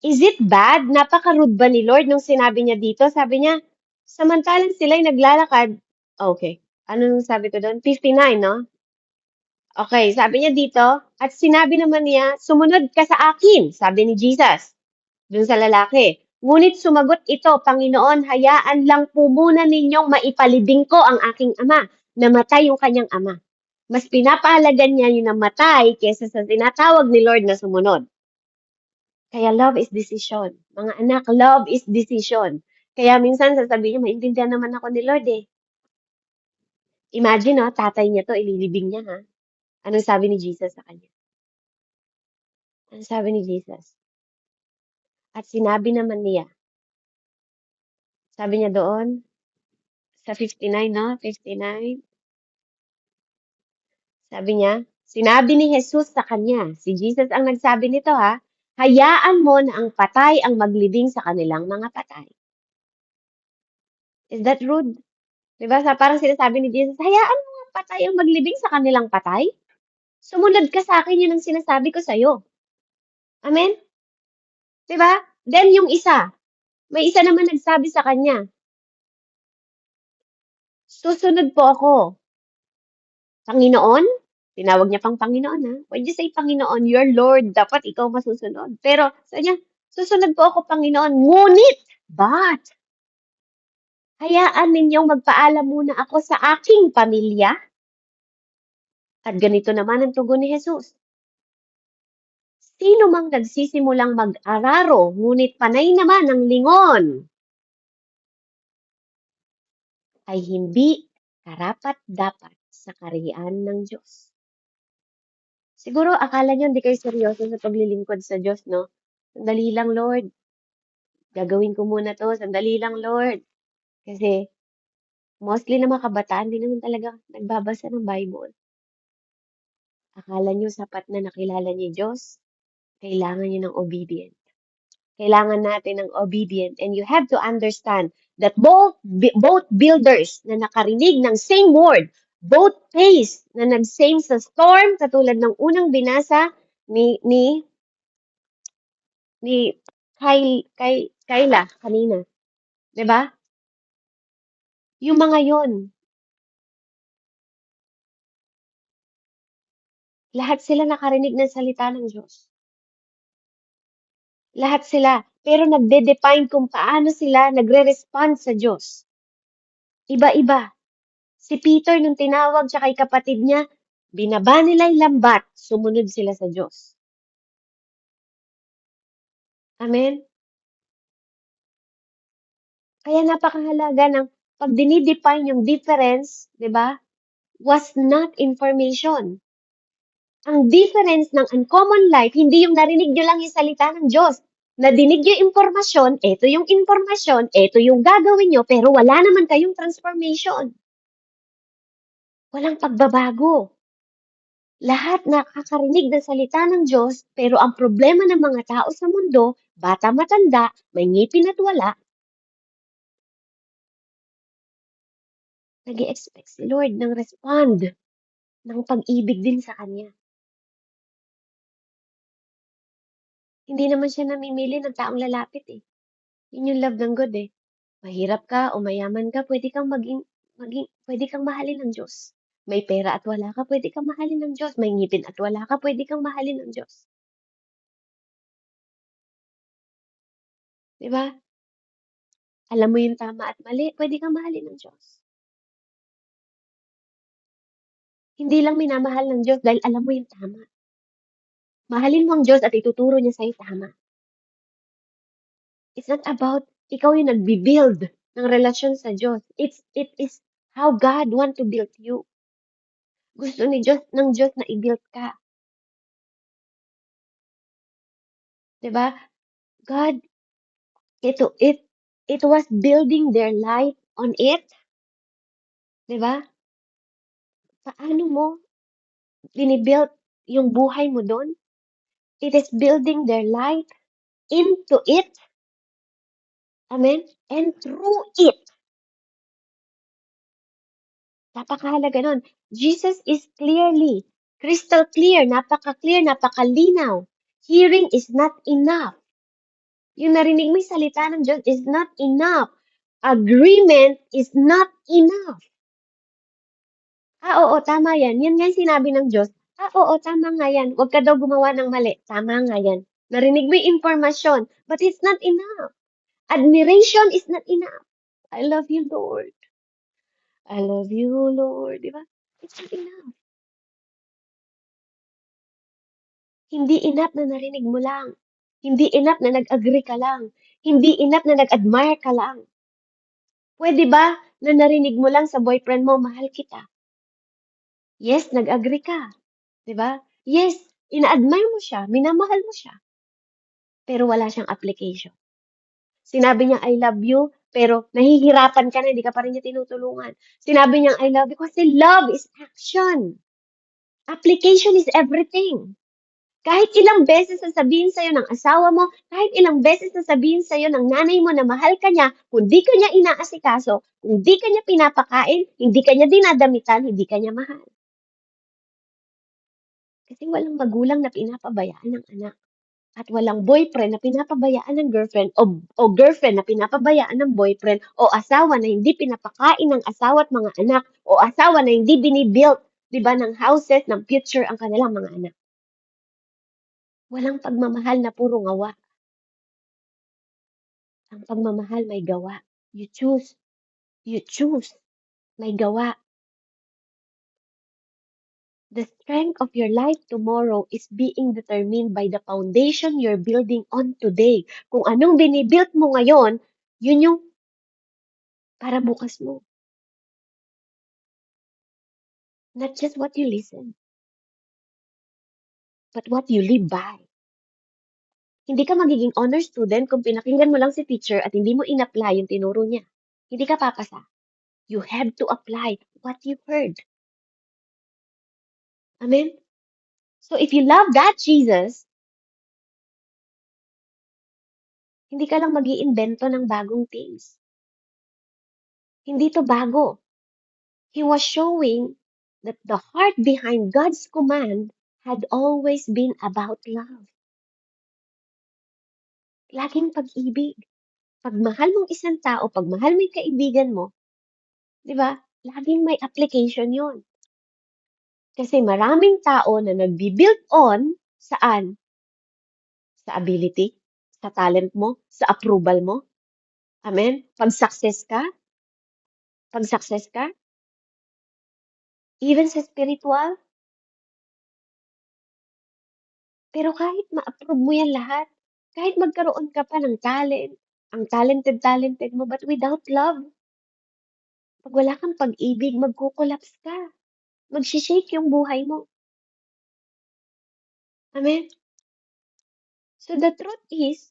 Is it bad? Napaka-rude ba ni Lord nung sinabi niya dito? Sabi niya, samantalang sila'y naglalakad. Okay. Ano nung sabi ko doon? 59, no? Okay, sabi niya dito, at sinabi naman niya, sumunod ka sa akin, sabi ni Jesus, dun sa lalaki. Ngunit sumagot ito, Panginoon, hayaan lang po muna ninyong maipalibing ko ang aking ama. Namatay yung kanyang ama. Mas pinapahalagan niya yung namatay kaysa sa tinatawag ni Lord na sumunod. Kaya love is decision. Mga anak, love is decision. Kaya minsan sasabihin niya, maintindihan naman ako ni Lord eh. Imagine, tatay niya to, ililibing niya, ha? Anong sabi ni Jesus sa kanya? Anong sabi ni Jesus? At sinabi naman niya, sabi niya doon, sa 59, no? 59. Sabi niya, sinabi ni Jesus sa kanya, si Jesus ang nagsabi nito, ha? Hayaan mo na ang patay ang maglibing sa kanilang mga patay. Is that rude? Diba? Parang sinasabi ni Jesus, hayaan mo ang patay ang maglibing sa kanilang patay. Sumunod ka sa akin, yun ang sinasabi ko sa'yo. Amen? Diba? Then yung isa, may isa naman nagsabi sa kanya, susunod po ako. Panginoon? Tinawag niya pang Panginoon, ha? When you say Panginoon, your Lord, dapat ikaw masusunod. Pero sa niya, susunod po ako, Panginoon. Ngunit, but, hayaan ninyong magpaalam muna ako sa aking pamilya. At ganito naman ang tugon ni Jesus. Sino mang nagsisimulang mag-araro, ngunit panay naman ang lingon, ay hindi karapat-dapat sa kaharian ng Diyos. Siguro akala niyo hindi kayo seryoso sa paglilingkod sa Diyos, no? Sandali lang, Lord. Gagawin ko muna to. Sandali lang, Lord. Kasi mostly na mga kabataan, di naman talaga nagbabasa ng Bible. Akala niyo sapat na nakilala niyo Diyos? Kailangan niyo ng obedient. Kailangan natin ng obedient. And you have to understand that both builders na nakarinig ng same word, both pace na nag-same sa storm, katulad ng unang binasa ni Kayla kanina. 'Di ba? Yung mga yon, lahat sila nakarinig ng salita ng Diyos. Lahat sila. Pero nagde-define kung paano sila nagre-respond sa Diyos. Iba-iba. Si Peter, nung tinawag siya kay kapatid niya, binaba nila yung lambat, sumunod sila sa Diyos. Amen? Kaya napakahalaga ng pag dinidefine yung difference, di ba, was not information. Ang difference ng uncommon life, hindi yung narinig nyo lang yung salita ng Diyos. Nadinig yung impormasyon, eto yung gagawin nyo, pero wala naman kayong transformation. Walang pagbabago. Lahat nakakarinig ng salita ng Diyos, pero ang problema ng mga tao sa mundo, bata matanda, may ngipin at wala, nag-expect si Lord ng respond, ng pag-ibig din sa Kanya. Hindi naman siya namimili ng taong lalapit eh. Yun yung love ng God eh. Mahirap ka o mayaman ka, pwede kang mahalin ng Diyos. May pera at wala ka, pwede kang mahalin ng Diyos. May ngipin at wala ka, pwede kang mahalin ng Diyos. Di ba? Alam mo yung tama at mali, pwede kang mahalin ng Diyos. Hindi lang minamahal ng Diyos dahil alam mo yung tama. Mahalin mo ang Diyos at ituturo niya sa'yo tama. It's not about ikaw yung nagbi-build ng relasyon sa Diyos. It is how God want to build you. Gusto ng Diyos na i-build ka. Diba? God, it was building their life on it. Diba? Paano mo binibuild yung buhay mo doon? It is building their life into it. Amen? And through it. Napakahalaga nun. Jesus is crystal clear, napaka-clear, napaka-linaw. Hearing is not enough. Yung narinig mo yung salita ng Diyos is not enough. Agreement is not enough. Oo, tama yan. Yan nga yung sinabi ng Diyos. Oo, tama nga yan. Huwag ka daw gumawa ng mali. Tama nga yan. Narinig mo yung informasyon, but it's not enough. Admiration is not enough. I love you, Lord. I love you, Lord. Di ba? It's not enough. Hindi enough na narinig mo lang. Hindi enough na nag-agree ka lang. Hindi enough na nag-admire ka lang. Pwede ba na narinig mo lang sa boyfriend mo, mahal kita? Yes, nag-agree ka. 'Di ba? Yes, ina-admire mo siya, minamahal mo siya. Pero wala siyang application. Sinabi niya, I love you, pero nahihirapan ka na, hindi ka pa rin niya tinutulungan. Sinabi niya, I love you, kasi love is action. Application is everything. Kahit ilang beses sasabihin sa'yo ng asawa mo, kahit ilang beses sasabihin sa'yo ng nanay mo na mahal ka niya, kung di ka niya inaasikaso, kung di ka niya pinapakain, hindi ka niya dinadamitan, hindi ka niya mahal. Kasi walang magulang na pinapabayaan ng anak. At walang boyfriend na pinapabayaan ng girlfriend o girlfriend na pinapabayaan ng boyfriend o asawa na hindi pinapakain ng asawa at mga anak o asawa na hindi binibuild, di ba, ng houses, ng future ang kanilang mga anak. Walang pagmamahal na puro ngawa. Ang pagmamahal may gawa. You choose. May gawa. The strength of your life tomorrow is being determined by the foundation you're building on today. Kung anong binibuild mo ngayon, yun yung para bukas mo. Not just what you listen, but what you live by. Hindi ka magiging honor student kung pinakinggan mo lang si teacher at hindi mo in-apply yung tinuro niya. Hindi ka papasa. You have to apply what you heard. Amen? So if you love that Jesus, hindi ka lang mag-iimbento ng bagong things. Hindi to bago. He was showing that the heart behind God's command had always been about love. Laging pag-ibig. Pagmahal mong isang tao, pagmahal mo yung kaibigan mo, di ba? Laging may application yon. Kasi maraming tao na nagbi-build on saan? Sa ability, sa talent mo, sa approval mo. Amen? Pag success ka, even sa spiritual, pero kahit ma-approve mo yan lahat, kahit magkaroon ka pa ng talent, ang talented mo, but without love, pag wala kang pag-ibig, magkukolaps ka. Magsishake yung buhay mo. Amen? So the truth is,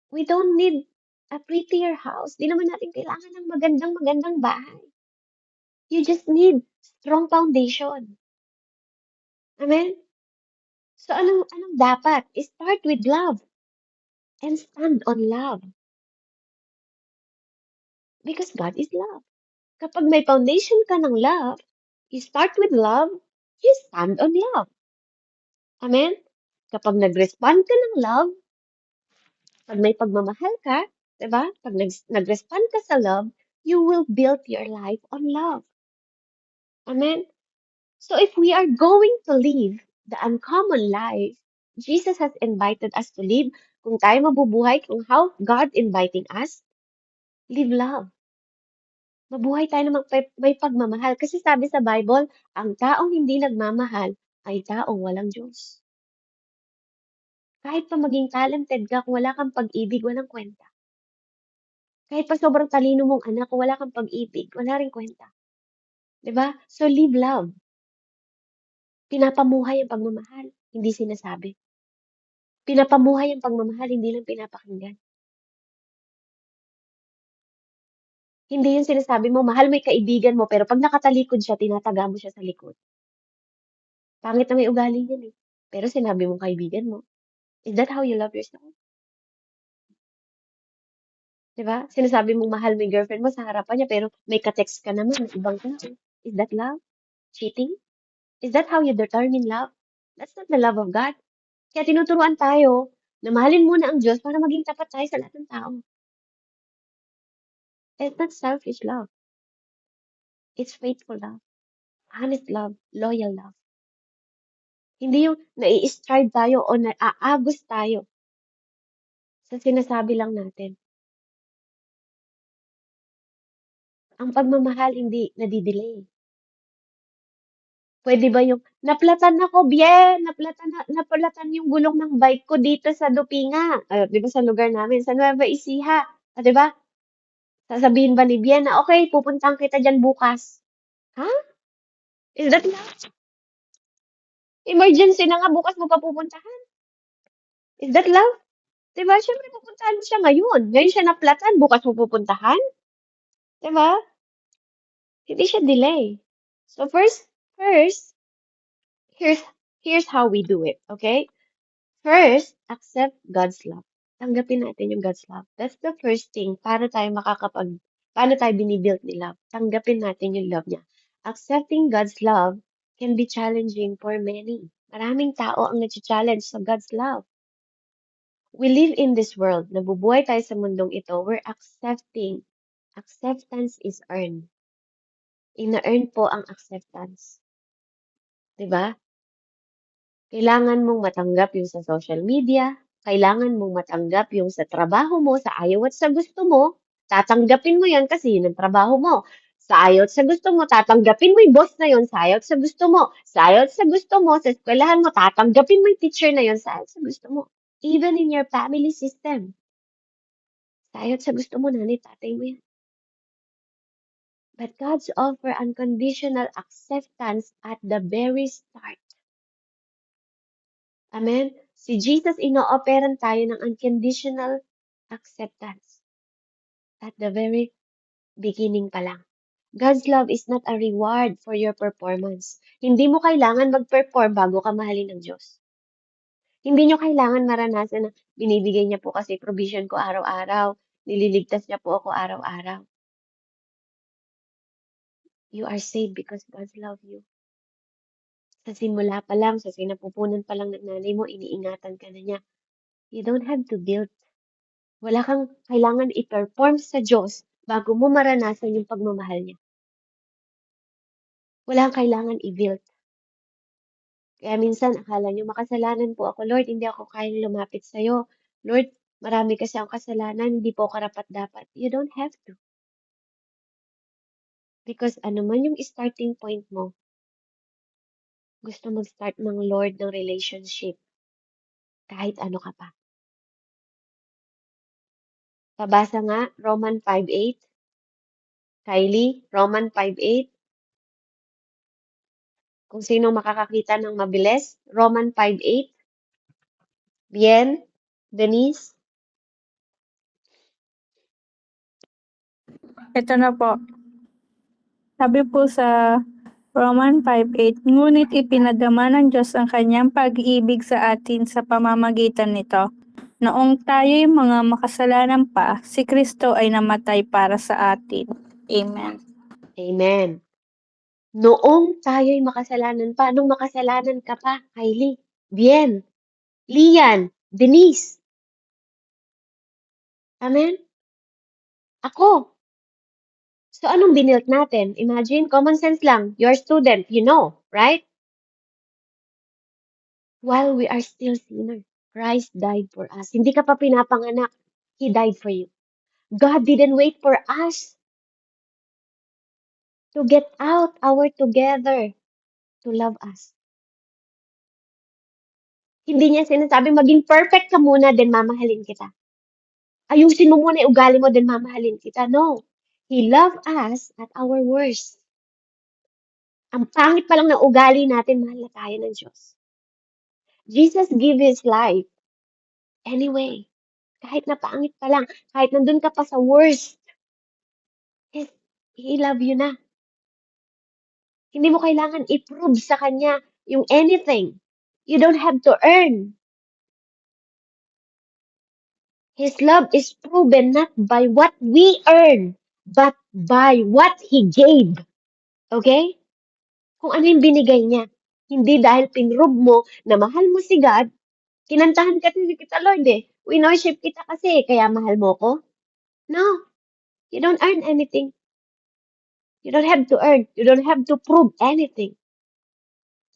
we don't need a prettier house. Di naman natin kailangan ng magandang bahay. You just need strong foundation. Amen? So anong dapat? Start with love and stand on love. Because God is love. Kapag may foundation ka ng love, you start with love, you stand on love. Amen? Kapag nag-respond ka ng love, pag may pagmamahal ka, diba? Pag nag-respond ka sa love, you will build your life on love. Amen? So if we are going to live the uncommon life, Jesus has invited us to live. Kung tayo mabubuhay, kung how God inviting us, live love. Mabuhay tayo na may pagmamahal. Kasi sabi sa Bible, ang taong hindi nagmamahal ay taong walang Diyos. Kahit pa maging talented ka, kung wala kang pag-ibig, walang kwenta. Kahit pa sobrang talino mong anak, kung wala kang pag-ibig, wala rin kwenta. 'Di ba? So live love. Pinapamuhay ang pagmamahal, hindi sinasabi. Pinapamuhay ang pagmamahal, hindi lang pinapakinggan. Hindi yung sinasabi mo, mahal mo yung kaibigan mo, pero pag nakatalikod siya, tinataga mo siya sa likod. Pangit na may ugali yan eh. Pero sinabi mong kaibigan mo. Is that how you love yourself? 'Di ba? Sinasabi mong mahal mo yung girlfriend mo sa harapan niya, pero may ka-text ka naman ng ibang tao. Is that love? Cheating? Is that how you determine love? That's not the love of God. Kaya tinuturuan tayo na mahalin muna ang Diyos para maging tapat tayo sa lahat ng tao. It's not selfish love. It's faithful love. Honest love. Loyal love. Hindi yung nai-strive tayo o naaagos tayo sa sinasabi lang natin. Ang pagmamahal hindi nadidelay. Pwede ba yung, naplatan ako, bien, napalatan yung gulong ng bike ko dito sa Dupinga. Di ba sa lugar namin, sa Nueva Ecija. Di ba? Sasabihin ba ni Bien na, okay, pupuntahan kita dyan bukas. Ha? Is that love? Emergency na nga, bukas mo pa pupuntahan. Is that love? Diba? Siyempre, pupuntahan mo siya ngayon. Ngayon siya naplatan, bukas mo pupuntahan. Diba? Hindi siya delay. So first, here's, here's how we do it, okay? First, accept God's love. Tanggapin natin yung God's love. That's the first thing para tayo paano tayo binibuild ni love. Tanggapin natin yung love niya. Accepting God's love can be challenging for many. Maraming tao ang nag-challenge sa God's love. We live in this world. Nabubuhay tayo sa mundong ito. We're accepting. Acceptance is earned. Ina-earn po ang acceptance. 'Di ba? Kailangan mong matanggap yung sa social media. Kailangan mong matanggap yung sa trabaho mo, sa ayaw at sa gusto mo. Tatanggapin mo yan kasi yun ang trabaho mo. Sa ayaw at sa gusto mo, tatanggapin mo yung boss na yun sa ayaw at sa gusto mo. Sa ayaw at sa gusto mo, sa eskwelahan mo, tatanggapin mo yung teacher na yun sa ayaw at sa gusto mo. Even in your family system. Sa ayaw at sa gusto mo, nanay, tatay mo yan. But God's offer unconditional acceptance at the very start. Amen? Si Jesus, ino-operan tayo ng unconditional acceptance at the very beginning pa lang. God's love is not a reward for your performance. Hindi mo kailangan mag-perform bago ka mahalin ng Diyos. Hindi nyo kailangan maranasan na binibigay niya po kasi provision ko araw-araw. Nililigtas niya po ako araw-araw. You are saved because God loves you. Sa simula pa lang, sa sinapupunan pa lang ng nanay mo, iniingatan ka na niya. You don't have to build. Wala kang kailangan i-perform sa Diyos bago mo maranasan yung pagmamahal niya. Wala kang kailangan i-build. Kaya minsan, akala nyo, makasalanan po ako, Lord, hindi ako kayang lumapit sa'yo. Lord, Marami kasi ang kasalanan, hindi po karapat-dapat. You don't have to. Because ano man yung starting point mo, gusto mag-start ng Lord ng relationship, kahit ano ka pa. Pabasa nga, Roman 5:8. Kylie, Roman 5:8. Kung sino makakakita ng mabilis, Roman 5:8. Bien, Denise. Ito na po. Sabi po sa Roman 5:8, ngunit ipinadama ng Diyos ang kanyang pag-ibig sa atin sa pamamagitan nito. Noong tayo'y mga makasalanan pa, si Kristo ay namatay para sa atin. Amen. Amen. Noong tayo'y makasalanan pa, nung makasalanan ka pa, Kylie, Bien, Lian, Denise. Amen? Ako. So, anong binilt natin? Imagine, common sense lang. You're a student, you know, right? While we are still sinners, Christ died for us. Hindi ka pa pinapanganak. He died for you. God didn't wait for us to get out our together to love us. Hindi niya sinasabi, maging perfect ka muna, then mamahalin kita. Ayusin mo muna yung ugali mo, then mamahalin kita. No. He loved us at our worst. Ang pangit pa lang ng ugali natin, mahal na tayo ng Diyos. Jesus gave His life anyway. Kahit na pangit pa lang, kahit nandun ka pa sa worst, He love you na. Hindi mo kailangan i-prove sa Kanya yung anything. You don't have to earn. His love is proven not by what we earn, but by what He gave. Okay? Kung ano yung binigay niya. Hindi dahil pinrove mo na mahal mo si God, kinantahan kasi kita, Lord eh. Winorship kita kasi, kaya mahal mo ko. No. You don't earn anything. You don't have to earn. You don't have to prove anything.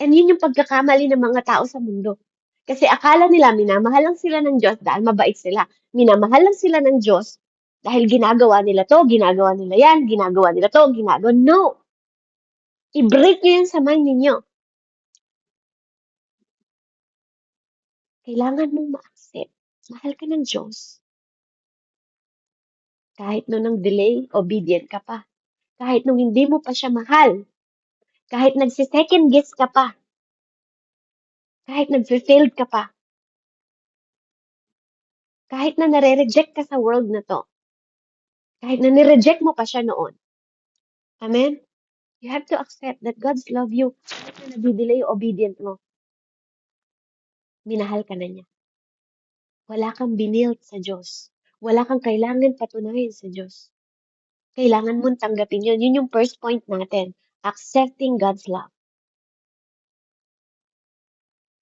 And yun yung pagkakamali ng mga tao sa mundo. Kasi akala nila minamahal lang sila ng Diyos dahil mabait sila. Minamahal lang sila ng Diyos dahil ginagawa nila to, ginagawa nila yan, ginagawa nila to, ginagawa. No! I-break nyo yan sa mind ninyo. Kailangan mong ma-accept. Mahal ka ng Diyos. Kahit nung nang delay, obedient ka pa. Kahit nung hindi mo pa siya mahal. Kahit nagsi-second guess ka pa. Kahit nagfe-failed ka pa. Kahit na nare-reject ka sa world na to. Kahit na nireject mo pa siya noon. Amen? You have to accept that God's love you. Kahit na nadidelay yung obedient mo, minahal ka na niya. Wala kang binilt sa Diyos. Wala kang kailangan patunayan sa Diyos. Kailangan mong tanggapin yun. Yun yung first point natin. Accepting God's love.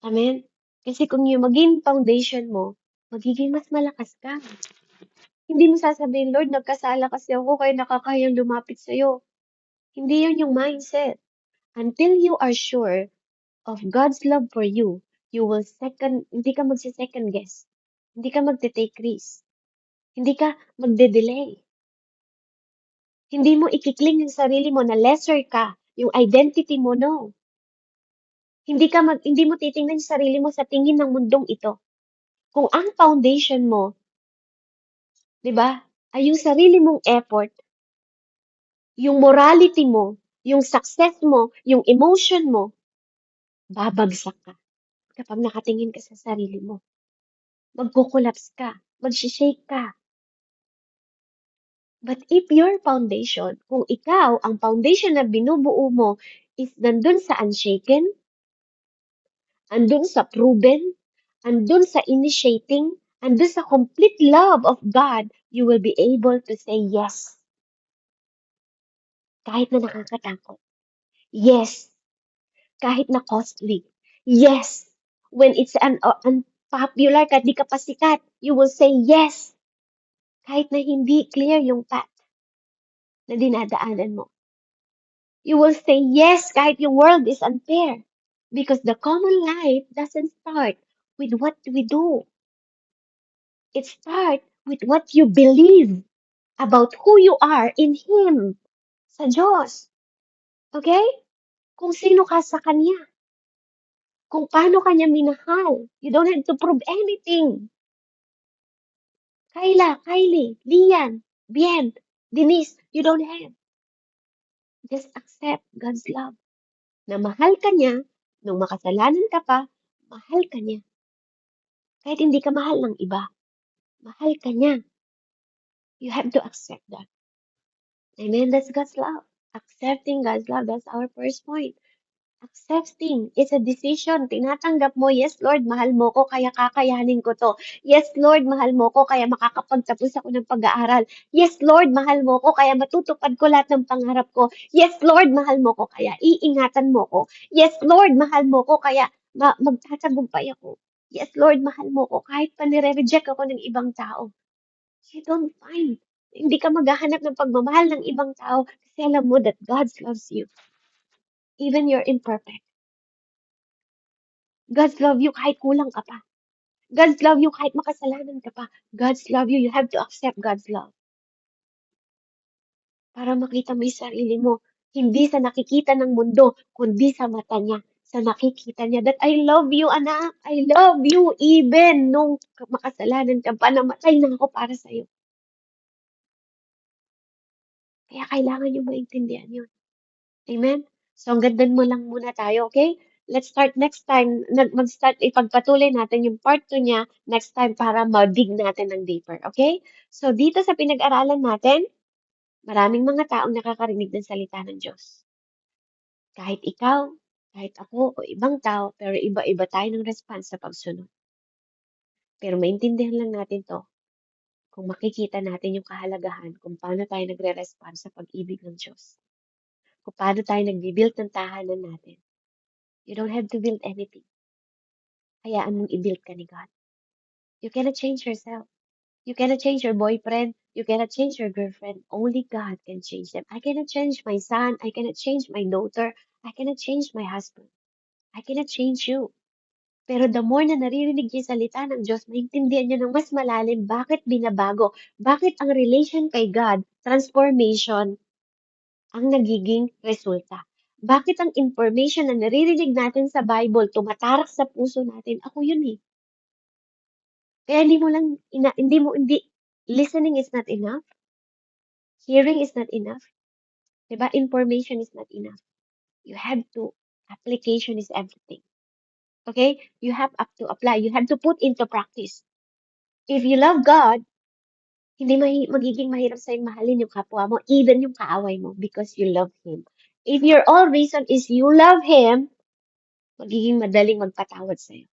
Amen? Kasi kung yung maging foundation mo, magiging mas malakas ka. Hindi mo sasabihin, Lord, nagkasala kasi ako kaya nakakayang lumapit sa'yo. Hindi yun yung mindset. Until you are sure of God's love for you, hindi ka magse-second guess. Hindi ka magte-take risk. Hindi ka magde-delay. Hindi mo ikikling yung sarili mo na lesser ka, yung identity mo, no. Hindi mo titingnan yung sarili mo sa tingin ng mundong ito. Kung ang foundation mo, 'di ba, ay yung sarili mong effort, yung morality mo, yung success mo, yung emotion mo, babagsak ka kapag nakatingin ka sa sarili mo. Magko-collapse ka, magshi-shake ka. But if your foundation, kung ikaw, ang foundation na binubuo mo is nandun sa unshaken, andun sa proven, andun sa initiating, andun sa complete love of God, you will be able to say yes. Kahit na nakakatakot. Yes. Kahit na costly. Yes. When it's unpopular, kahit di ka pa sikat, you will say yes. Kahit na hindi clear yung path na dinadaanan mo. You will say yes kahit yung world is unfair. Because the common life doesn't start with what we do. It starts with what you believe about who you are in Him, sa Diyos. Okay? Kung sino ka sa Kanya. Kung paano Kanya minahal. You don't have to prove anything. Kayla, Kylie, Lian, Bien, Denise, you don't have. Just accept God's love. Na mahal ka niya, nung makasalanan ka pa, mahal ka niya. Kahit hindi ka mahal ng iba, mahal ka niya. You have to accept that. Amen? That's God's love. Accepting God's love, that's our first point. Accepting, it's a decision. Tinatanggap mo, yes Lord, mahal mo ko, kaya kakayanin ko to. Yes Lord, mahal mo ko, kaya makakapagtapos ako ng pag-aaral. Yes Lord, mahal mo ko, kaya matutupad ko lahat ng pangarap ko. Yes Lord, mahal mo ko, kaya iingatan mo ko. Yes Lord, mahal mo ko, kaya magtatagumpay ako. Yes Lord, mahal mo ko, kahit pa nire-reject ako ng ibang tao. You don't find. Hindi ka maghahanap ng pagmamahal ng ibang tao kasi alam mo that God loves you. Even you're imperfect. God's love you kahit kulang ka pa. God's love you kahit makasalanan ka pa. God's love you. You have to accept God's love. Para makita mo yung sarili mo. Hindi sa nakikita ng mundo, kundi sa mata niya. Sa nakikita niya that I love you, anak. I love you even nung makasalanan ka pa. Namatay na ako para sa'yo. Kaya kailangan niyo maintindihan yun. Amen? So, hanggang mo lang muna tayo, okay? Let's start next time. Mag-start, ipagpatuloy natin yung part 2 niya next time para ma-dig natin ng deeper, okay? So, dito sa pinag-aralan natin, maraming mga taong nakakarinig ng salita ng Diyos. Kahit ikaw, kahit ako, o ibang tao, pero iba-iba tayo ng response sa pagsunod. Pero maintindihan lang natin to kung makikita natin yung kahalagahan kung paano tayo nagre-respond sa pag-ibig ng Diyos. Kung paano tayo nag-build ng tahanan natin. You don't have to build anything. Hayaan mong i-build ka ni God. You cannot change yourself. You cannot change your boyfriend. You cannot change your girlfriend. Only God can change them. I cannot change my son. I cannot change my daughter. I cannot change my husband. I cannot change you. Pero the more na naririnig niya yung salita ng Diyos, maintindihan niya ng mas malalim bakit binabago. Bakit ang relation kay God, transformation, ang nagiging resulta. Bakit ang information na naririnig natin sa Bible tumatarak sa puso natin? Ako yun eh. Kaya hindi, listening is not enough. Hearing is not enough. Diba? Information is not enough. You have to, application is everything. Okay? You have to apply. You have to put into practice. If you love God, hindi magiging mahirap sa'yo mahalin yung kapwa mo, even yung kaaway mo, because you love Him. If your all reason is you love Him, magiging madaling magpatawad sa'yo.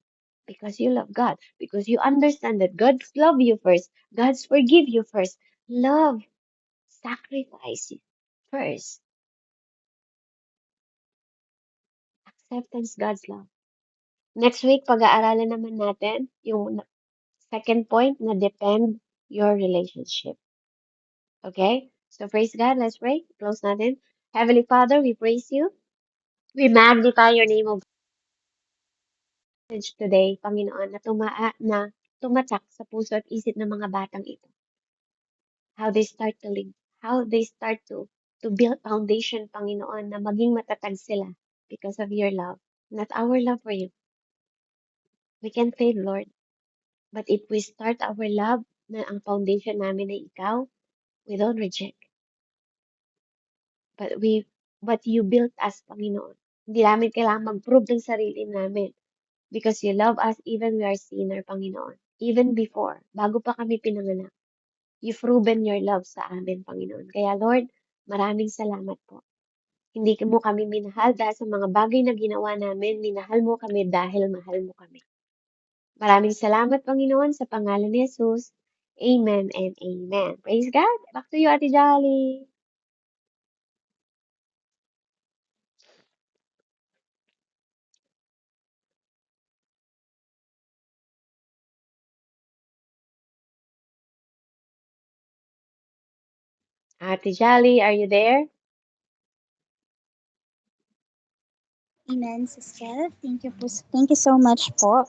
Because you love God. Because you understand that God's love you first. God's forgive you first. Love, sacrifice first. Acceptance, God's love. Next week, pag-aaralan naman natin yung second point na depend your relationship. Okay? So praise God. Let's pray. Close natin. Heavenly Father, we praise you. We magnify your name of message today, Panginoon, na tumatak sa puso at isip ng mga batang ito. How they start to live, how they start to build foundation, Panginoon, na maging matatag sila because of your love, not our love for you. We can fail, Lord. But if we start our love na ang foundation namin ay ikaw, we don't reject. But you built us, Panginoon. Hindi namin kailangan mag-prove ng sarili namin. Because you love us even we are sinner, Panginoon. Even before, bago pa kami pinanganak. You've proven your love sa amin, Panginoon. Kaya Lord, maraming salamat po. Hindi mo kami minahal dahil sa mga bagay na ginawa namin. Minahal mo kami dahil mahal mo kami. Maraming salamat, Panginoon, sa pangalan ni Jesus. Amen and amen. Praise God. Back to you, Ate Jolly. Ate Jolly, are you there? Amen, Sis Kel. Thank you so much po.